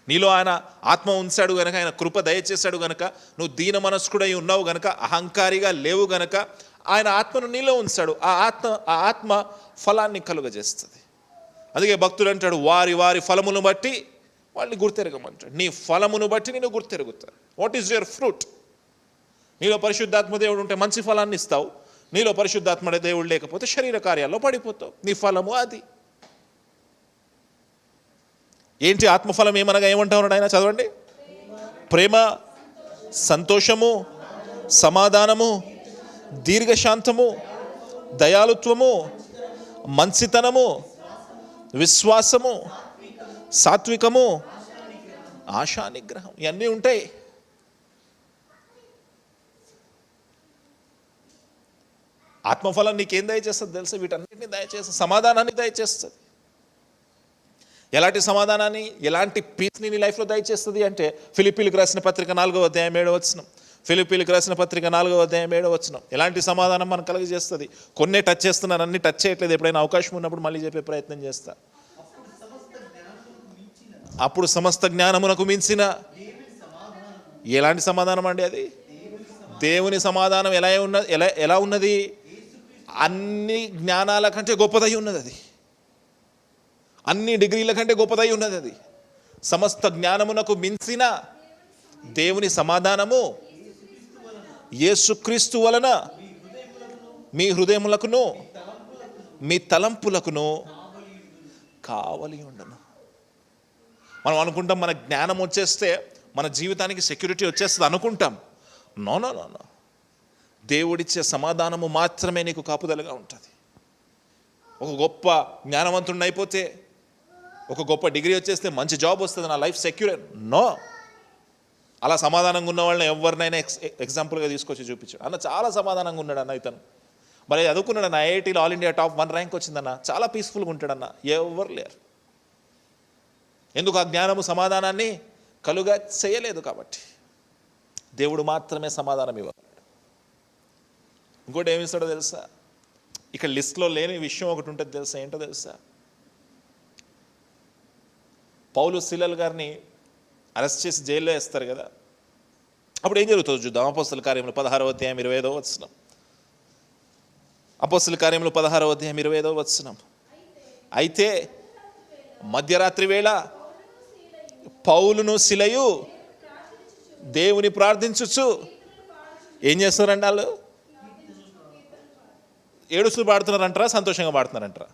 నీలో ఆయన ఆత్మ ఉంచాడు గనక, ఆయన కృప దయచేశాడు గనక, నువ్వు దీన మనస్కుడై ఉన్నావు గనక, అహంకారిగా లేవు గనక ఆయన ఆత్మను నీలో ఉంచాడు. ఆ ఆత్మ ఫలాన్ని కలుగజేస్తుంది. అందుకే భక్తుడు అంటాడు, వారి ఫలమును బట్టి వాళ్ళని గుర్తెరగమంటాడు. నీ ఫలమును బట్టి నేను గుర్తెరుగుతాను. What is your fruit? నీలో పరిశుద్ధాత్మ దేవుడు ఉంటే మంచి ఫలాన్ని ఇస్తావు. నీలో పరిశుద్ధాత్మ దేవుడు లేకపోతే శరీర కార్యాల్లో పడిపోతావు. నీ ఫలము అది. ఏంటి ఆత్మఫలం? ఏమనగా ఏమంటా ఉన్నాడు ఆయన? చదవండి. ప్రేమ, సంతోషము, సమాధానము, దీర్ఘశాంతము, దయాళుత్వము, మంచితనము, విశ్వాసము, సాత్వికము, ఆశానిగ్రహం. ఇవన్నీ ఉంటాయి. ఆత్మఫలం నీకేం దయచేస్తుంది తెలుసా? వీటన్నిటిని దయచేస్తుంది. సమాధానాన్ని దయచేస్తుంది. ఎలాంటి సమాధానాన్ని, ఎలాంటి పీస్ని నీ లైఫ్లో దయచేస్తుంది అంటే ఫిలిప్పీలకు రాసిన పత్రిక 4వ అధ్యాయం 7వ వచనం. ఫిలిప్పీలకు రాసిన పత్రిక 4వ అధ్యాయం 7వ వచనం. ఎలాంటి సమాధానం మనకు కలుగజేస్తుంది? కొన్నే టచ్ చేస్తున్నాను, అన్ని టచ్ చేయట్లేదు. ఎప్పుడైనా అవకాశం ఉన్నప్పుడు మళ్ళీ చెప్పే ప్రయత్నం చేస్తా. అప్పుడు సమస్త జ్ఞానమునకు మించిన ఎలాంటి సమాధానం అండి అది? దేవుని సమాధానం ఎలా ఉన్నది? అన్ని జ్ఞానాల కంటే గొప్పదై ఉన్నది అది. అన్ని డిగ్రీల కంటే గొప్పదై ఉన్నది అది. సమస్త జ్ఞానమునకు మించిన దేవుని సమాధానము యేసుక్రీస్తు వలన మీ హృదయములకును మీ తలంపులకును కావలి ఉండను. మనం అనుకుంటాం మన జ్ఞానం వచ్చేస్తే మన జీవితానికి సెక్యూరిటీ వచ్చేస్తుంది అనుకుంటాం. No no no no. దేవుడిచ్చే సమాధానము మాత్రమే నీకు కాపుదలగా ఉంటుంది. ఒక గొప్ప జ్ఞానవంతుడిని అయిపోతే, ఒక గొప్ప డిగ్రీ వచ్చేస్తే మంచి జాబ్ వస్తుంది, నా లైఫ్ సెక్యూర్. నో. అలా సమాధానంగా ఉన్న వాళ్ళని ఎవరినైనా ఎగ్జాంపుల్గా తీసుకొచ్చి చూపించాడు. అన్న చాలా సమాధానంగా ఉన్నాడు అన్న, ఇతను మరి చదువుకున్నాడు అన్న, ఐఐటీలో ఆల్ ఇండియా టాప్ 1 ర్యాంక్ వచ్చిందన్న, చాలా పీస్ఫుల్గా ఉంటాడన్న. ఎవరు లేరు. ఎందుకు? ఆ జ్ఞానము సమాధానాన్ని కలుగా చేయలేదు కాబట్టి. దేవుడు మాత్రమే సమాధానం ఇవ్వగలడు. ఇంకోటి ఏమిస్తాడో తెలుసా? ఇక్కడ లిస్ట్లో లేని విషయం ఒకటి ఉంటుంది తెలుసా? ఏంటో తెలుసా? పౌలు శీలలు గారిని అరెస్ట్ చేసి జైల్లో వేస్తారు కదా, అప్పుడు ఏం జరుగుతుందో చూద్దాం. అపోస్తల కార్యములు 16వ అధ్యాయం 25వ వచనం. అపోస్తల కార్యములు 16వ అధ్యాయం 25వ వచనం. అయితే మధ్యరాత్రి వేళ పౌలును శీలయు దేవుని ప్రార్థించుచు ఏం చేస్తున్నారండి? వాళ్ళు ఏడుస్తూ పాడుతున్నారంటారా, సంతోషంగా పాడుతున్నారంటారా?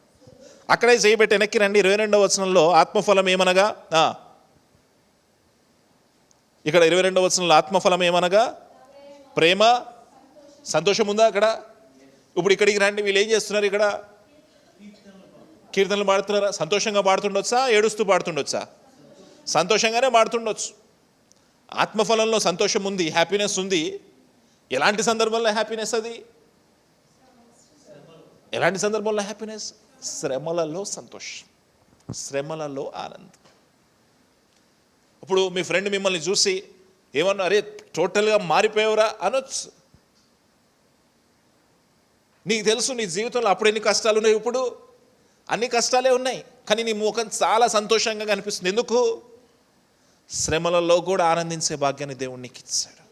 అక్కడే చేయబెట్టి వెనక్కి రండి. 22వ వచనంలో ఆత్మఫలం ఏమనగా, ఇక్కడ 22వ వచనంలో ఆత్మఫలం ఏమనగా ప్రేమ, సంతోషం ఉందా అక్కడ? ఇప్పుడు ఇక్కడికి రండి. వీళ్ళు ఏం చేస్తున్నారు? ఇక్కడ కీర్తనలు పాడుతున్నారా? సంతోషంగా పాడుతుండొచ్చా, ఏడుస్తూ పాడుతుండొచ్చా? సంతోషంగానే పాడుతుండొచ్చు. ఆత్మఫలంలో సంతోషం ఉంది, హ్యాపీనెస్ ఉంది. ఎలాంటి సందర్భంలో హ్యాపీనెస్ అది? ఎలాంటి సందర్భంలో హ్యాపీనెస్? శ్రమలలో సంతోషం, శ్రమలలో ఆనందం. ఇప్పుడు మీ ఫ్రెండ్ మిమ్మల్ని చూసి ఏమన్నా, అరే టోటల్గా మారిపోయావురా అనొచ్చు. నీకు తెలుసు నీ జీవితంలో అప్పుడు ఎన్ని కష్టాలు ఉన్నాయి, ఇప్పుడు అన్ని కష్టాలే ఉన్నాయి, కానీ నీ ముఖం చాలా సంతోషంగా కనిపిస్తుంది. ఎందుకు? శ్రమలలో కూడా ఆనందించే భాగ్యాన్ని దేవుడు నీకు ఇచ్చాడు.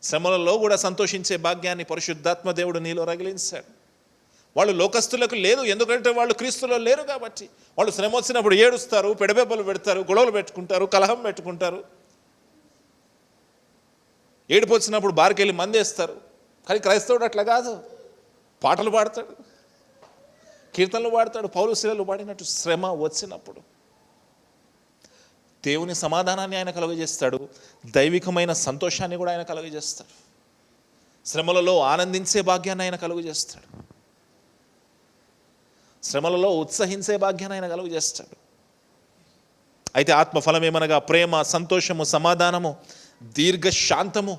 శ్రమలలో కూడా సంతోషించే భాగ్యాన్ని పరిశుద్ధాత్మ దేవుడు నీలో రగిలించాడు. వాళ్ళు లోకస్తులకు లేదు, ఎందుకంటే వాళ్ళు క్రీస్తులో లేరు కాబట్టి. వాళ్ళు శ్రమ వచ్చినప్పుడు ఏడుస్తారు, పెడబెబ్బలు పెడతారు, గొడవలు పెట్టుకుంటారు, కలహం పెట్టుకుంటారు. ఏడుపు వచ్చినప్పుడు బార్కెళ్ళి మందేస్తారు. కానీ క్రైస్తవుడు అట్లా కాదు, పాటలు పాడతాడు, కీర్తనలు పాడతాడు. పౌలు శీలలు పాడినట్టు శ్రమ వచ్చినప్పుడు దేవుని సమాధానాన్ని ఆయన కలుగజేస్తాడు, దైవికమైన సంతోషాన్ని కూడా ఆయన కలుగజేస్తాడు, శ్రమలలో ఆనందించే భాగ్యాన్ని ఆయన కలుగజేస్తాడు, శ్రమలలో ఉత్సహించే భాగ్యాన్ని ఆయన కలుగజేస్తాడు. అయితే ఆత్మఫలం ఏమనగా ప్రేమ, సంతోషము, సమాధానము, దీర్ఘశాంతము,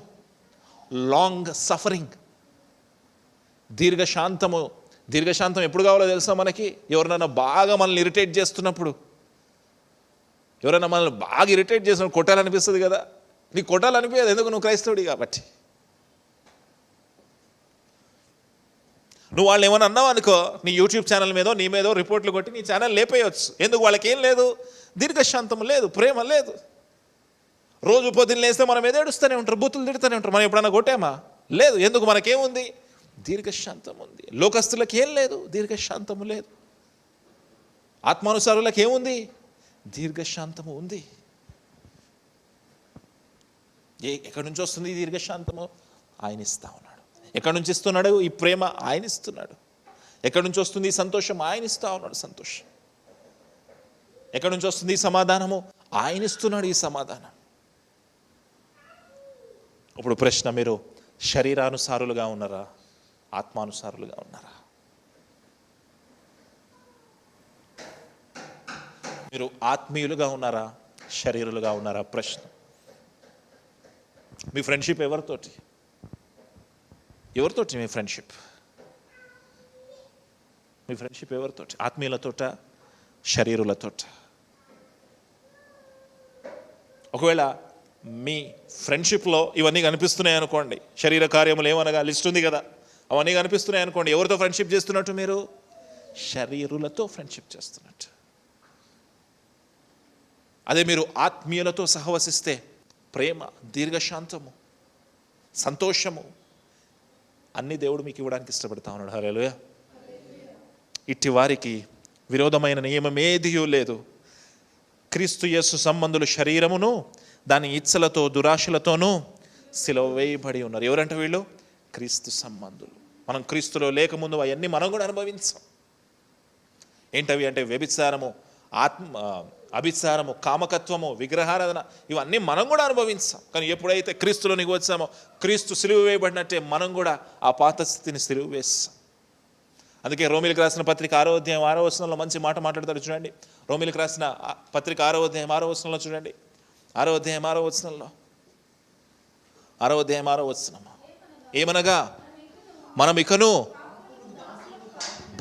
లాంగ్ సఫరింగ్. దీర్ఘశాంతం ఎప్పుడు కావాలో తెలుసా మనకి? ఎవరినైనా బాగా మనల్ని ఇరిటేట్ చేస్తున్నప్పుడు, ఎవరైనా మనల్ని బాగా ఇరిటేట్ చేసినప్పుడు కొట్టాలనిపిస్తుంది కదా. నీకు కొట్టాలనిపించదు, ఎందుకు? నువ్వు క్రైస్తవుడి కాబట్టి. నువ్వు వాళ్ళు ఏమైనా అన్నావు అనుకో, నీ యూట్యూబ్ ఛానల్ మీదో నీ మీదో రిపోర్ట్లు కొట్టి నీ ఛానల్ లేపేయచ్చు. ఎందుకు? వాళ్ళకి ఏం లేదు, దీర్ఘశాంతం లేదు, ప్రేమ లేదు. రోజు పొద్దున్న లేస్తే మనం ఏదేడుస్తూనే ఉంటారు, బూతులు తిడుతూనే ఉంటారు. మనం ఎప్పుడన్నా కొట్టామా? లేదు. ఎందుకు? మనకేముంది? దీర్ఘశాంతం ఉంది. లోకస్తులకు ఏం లేదు, దీర్ఘశాంతము లేదు. ఆత్మానుసారులకు ఏముంది? దీర్ఘశాంతము ఉంది. ఎక్కడి నుంచి వస్తుంది ఈ దీర్ఘశాంతము? ఆయన ఇస్తా ఉన్నాడు. ఎక్కడి నుంచి ఇస్తున్నాడు ఈ ప్రేమ? ఆయన ఇస్తున్నాడు. ఎక్కడి నుంచి వస్తుంది ఈ సంతోషం? ఆయన ఇస్తా ఉన్నాడు సంతోషం. ఎక్కడి నుంచి వస్తుంది ఈ సమాధానము? ఆయన ఇస్తున్నాడు ఈ సమాధానం. ఇప్పుడు ప్రశ్న, మీరు శరీరానుసారులుగా ఉన్నారా, ఆత్మానుసారులుగా ఉన్నారా? మీరు ఆత్మీయులుగా ఉన్నారా, శరీరులుగా ఉన్నారా? ప్రశ్న. మీ ఫ్రెండ్షిప్ ఎవరితోటి? మీ ఫ్రెండ్షిప్ ఎవరితోటి? ఆత్మీయులతోట, శరీరులతోట? ఒకవేళ మీ ఫ్రెండ్షిప్లో ఇవన్నీ కనిపిస్తున్నాయి అనుకోండి, శరీర కార్యములు ఏమనగా లిస్ట్ ఉంది కదా, అవన్నీ కనిపిస్తున్నాయి అనుకోండి. ఎవరితో ఫ్రెండ్షిప్ చేస్తున్నట్టు? మీరు శరీరులతో ఫ్రెండ్షిప్ చేస్తున్నట్టు. అదే మీరు ఆత్మీయులతో సహవసిస్తే ప్రేమ, దీర్ఘశాంతము, సంతోషము అన్ని దేవుడు మీకు ఇవ్వడానికి ఇష్టపడతా ఉన్నాడు. హల్లెలూయా. ఇట్టి వారికి విరోధమైన నియమం ఏదియూ లేదు, క్రీస్తు యేసు సంబంధులు శరీరమును దాని ఇచ్చలతో దురాశలతోనూ సిలువ వేయబడి ఉన్నారు. ఎవరంటే వీళ్ళు? క్రీస్తు సంబంధులు. మనం క్రీస్తులో లేకముందు అవన్నీ మనం కూడా అనుభవించాం. ఏంటవి అంటే వ్యభిచారము, అభిచారము, కామకత్వము, విగ్రహారాధన, ఇవన్నీ మనం కూడా అనుభవించాం. కానీ ఎప్పుడైతే క్రీస్తులోనికి వచ్చామో, క్రీస్తు సిలువ వేయబడినట్టే మనం కూడా ఆ పాత స్థితిని సిలువ వేస్తాం. అందుకే రోమిలకు రాసిన పత్రిక 6వ అధ్యాయం 6వ వచనంలో మంచి మాట మాట్లాడతారు చూడండి. రోమిలకు రాసిన పత్రిక 6వ అధ్యాయం 6వ వచనంలో చూడండి. 6వ అధ్యాయం 6వ వచనంలో, 6వ అధ్యాయం 6వ వచనం ఏమనగా, మనం ఇకను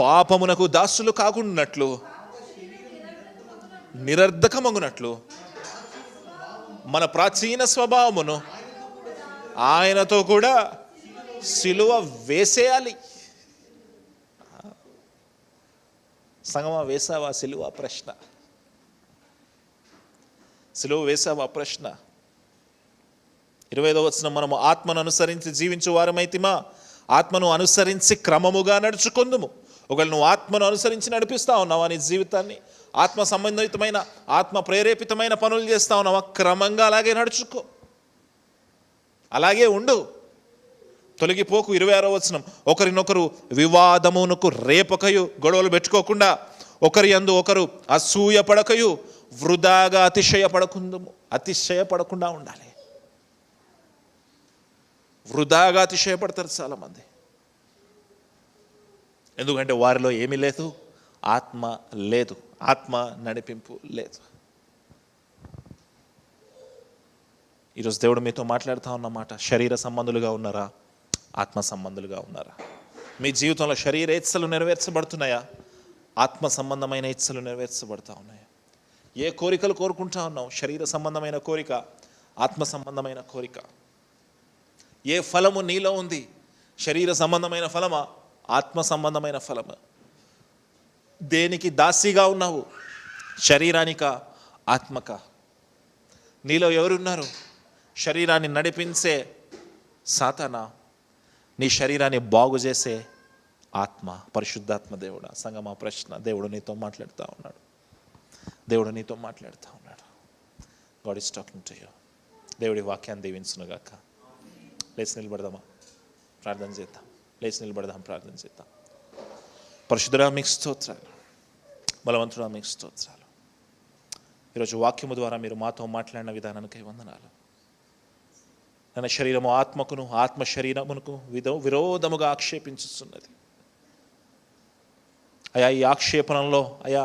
పాపమునకు దాసులు కాకుండానట్లు, నిరర్ధకమగునట్లు మన ప్రాచీన స్వభావమును ఆయనతో కూడా సిలువ వేసేయాలి. సంగమా, వేసావా సిలువ? ప్రశ్న. సిలువ వేసావా? ప్రశ్న. 25వ వచనం, మనము ఆత్మను అనుసరించి జీవించు వారమైతిమా, ఆత్మను అనుసరించి క్రమముగా నడుచుకుందుము. ఒకవేళ నువ్వు ఆత్మను అనుసరించి నడిపిస్తా ఉన్నావా నీ జీవితాన్ని? ఆత్మ సంబంధితమైన, ఆత్మ ప్రేరేపితమైన పనులు చేస్తా ఉన్నావా? క్రమంగా అలాగే నడుచుకో, అలాగే ఉండు, తొలగిపోకు. 26వ వచనం, ఒకరినొకరు వివాదమునకు రేపకయు, గొడవలు పెట్టుకోకుండా ఒకరి యందు ఒకరు అసూయ పడకయు వృధాగా అతిశయపడకుండా ఉండాలి. వృధాగా అతిశయపడతారు చాలామంది. ఎందుకంటే వారిలో ఏమీ లేదు, ఆత్మ లేదు, ఆత్మ నడిపింపు లేదు. ఈరోజు దేవుడు మీతో మాట్లాడుతూ ఉన్నమాట, శరీర సంబంధులుగా ఉన్నారా, ఆత్మ సంబంధులుగా ఉన్నారా? మీ జీవితంలో శరీర ఇచ్చలు నెరవేర్చబడుతున్నాయా, ఆత్మ సంబంధమైన ఇచ్చలు నెరవేర్చబడుతూ ఉన్నాయా? ఏ కోరికలు కోరుకుంటా ఉన్నావు? శరీర సంబంధమైన కోరిక, ఆత్మ సంబంధమైన కోరిక. ఏ ఫలము నీలో ఉంది? శరీర సంబంధమైన ఫలమా, ఆత్మ సంబంధమైన ఫలమా? దేనికి దాసిగా ఉన్నావు? శరీరానిక, ఆత్మక? నీలో ఎవరున్నారు? శరీరాన్ని నడిపించే సాతానా, నీ శరీరాన్ని బాగు చేసే ఆత్మ, పరిశుద్ధాత్మ దేవుడా? సంగమా, ప్రశ్న. దేవుడు నీతో మాట్లాడుతూ ఉన్నాడు. దేవుడు నీతో మాట్లాడుతూ ఉన్నాడు. God is talking to you. దేవుడి వాక్యాన్ని దీవించునుగాక. లేచి నిలబడదామా, ప్రార్థన చేద్దాం. లేచి నిలబడదాం, ప్రార్థన చేద్దాం. పరిశుద్ధుడా మీకు స్తోత్రాలు, బలవంతుడా మీకు స్తోత్రాలు. ఈరోజు వాక్యము ద్వారా మీరు మాతో మాట్లాడిన విధానానికై వందనాలు. ನನ್ನ శరీరము ఆత్మకును, ఆత్మ శరీరమునకు విరోధముగా ఆక్షేపించుతున్నది. అయా, ఈ ఆక్షేపణలో అయా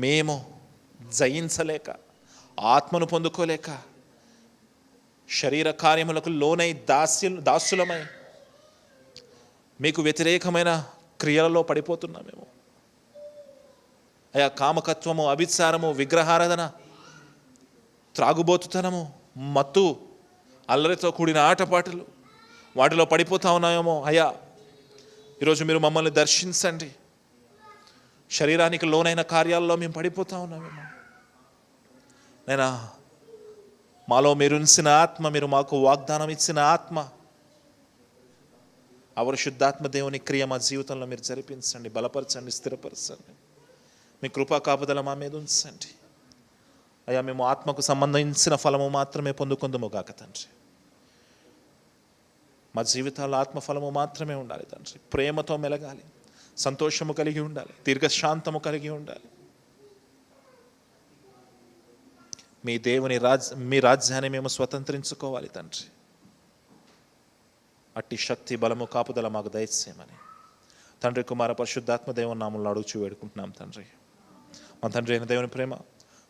మేము జయించలేక, ఆత్మను పొందుకోలేక, శరీర కార్యములకు లోనై దాసులమై మీకు వ్యతిరేకమైన క్రియలలో పడిపోతున్నామేమో. అయా, కామకత్వము, అభిచారము, విగ్రహారాధన, త్రాగుబోతుతనము, మత్తు, అల్లరితో కూడిన ఆటపాటలు, వాటిలో పడిపోతా ఉన్నామేమో. అయ్యా, ఈరోజు మీరు మమ్మల్ని దర్శించండి. శరీరానికి లోనైన కార్యాల్లో మేము పడిపోతా ఉన్నామేమో. నైనా, మాలో మీరు ఉంచిన ఆత్మ, మీరు మాకు వాగ్దానం ఇచ్చిన ఆత్మ, అవరిశుద్ధాత్మ దేవుని క్రియ మా జీవితంలో మీరు జరిపించండి, బలపరచండి, స్థిరపరచండి. మీ కృపా కాపుదల మా మీద ఉంచండి. అయ్యా, మేము ఆత్మకు సంబంధించిన ఫలము మాత్రమే పొందుకుందుము గాక తండ్రి. మా జీవితాల్లో ఆత్మఫలము మాత్రమే ఉండాలి తండ్రి. ప్రేమతో మెలగాలి, సంతోషము కలిగి ఉండాలి, దీర్ఘశాంతము కలిగి ఉండాలి. మీ రాజ్యాన్ని మేము స్వతంత్రించుకోవాలి తండ్రి. అట్టి శక్తి, బలము, కాపుదల మాకు దయచేయమని తండ్రి, కుమార, పరిశుద్ధాత్మ దేవుని నామములో అడుగుచూ వేడుకుంటున్నాం తండ్రి. మా తండ్రి అయిన దేవుని ప్రేమ,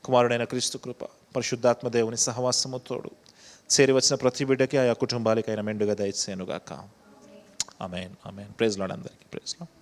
కుమారుడైన క్రీస్తు కృప, పరిశుద్ధాత్మ దేవుని సహవాసము తోడు చేరి వచ్చిన ప్రతి బిడ్డకి, ఆయా కుటుంబాలకైనా మెండుగా దయచేయనుగాక. ఆమేన్, ఆమేన్. ప్రైజ్ లార్డ్ అందరికీ. Praise lord.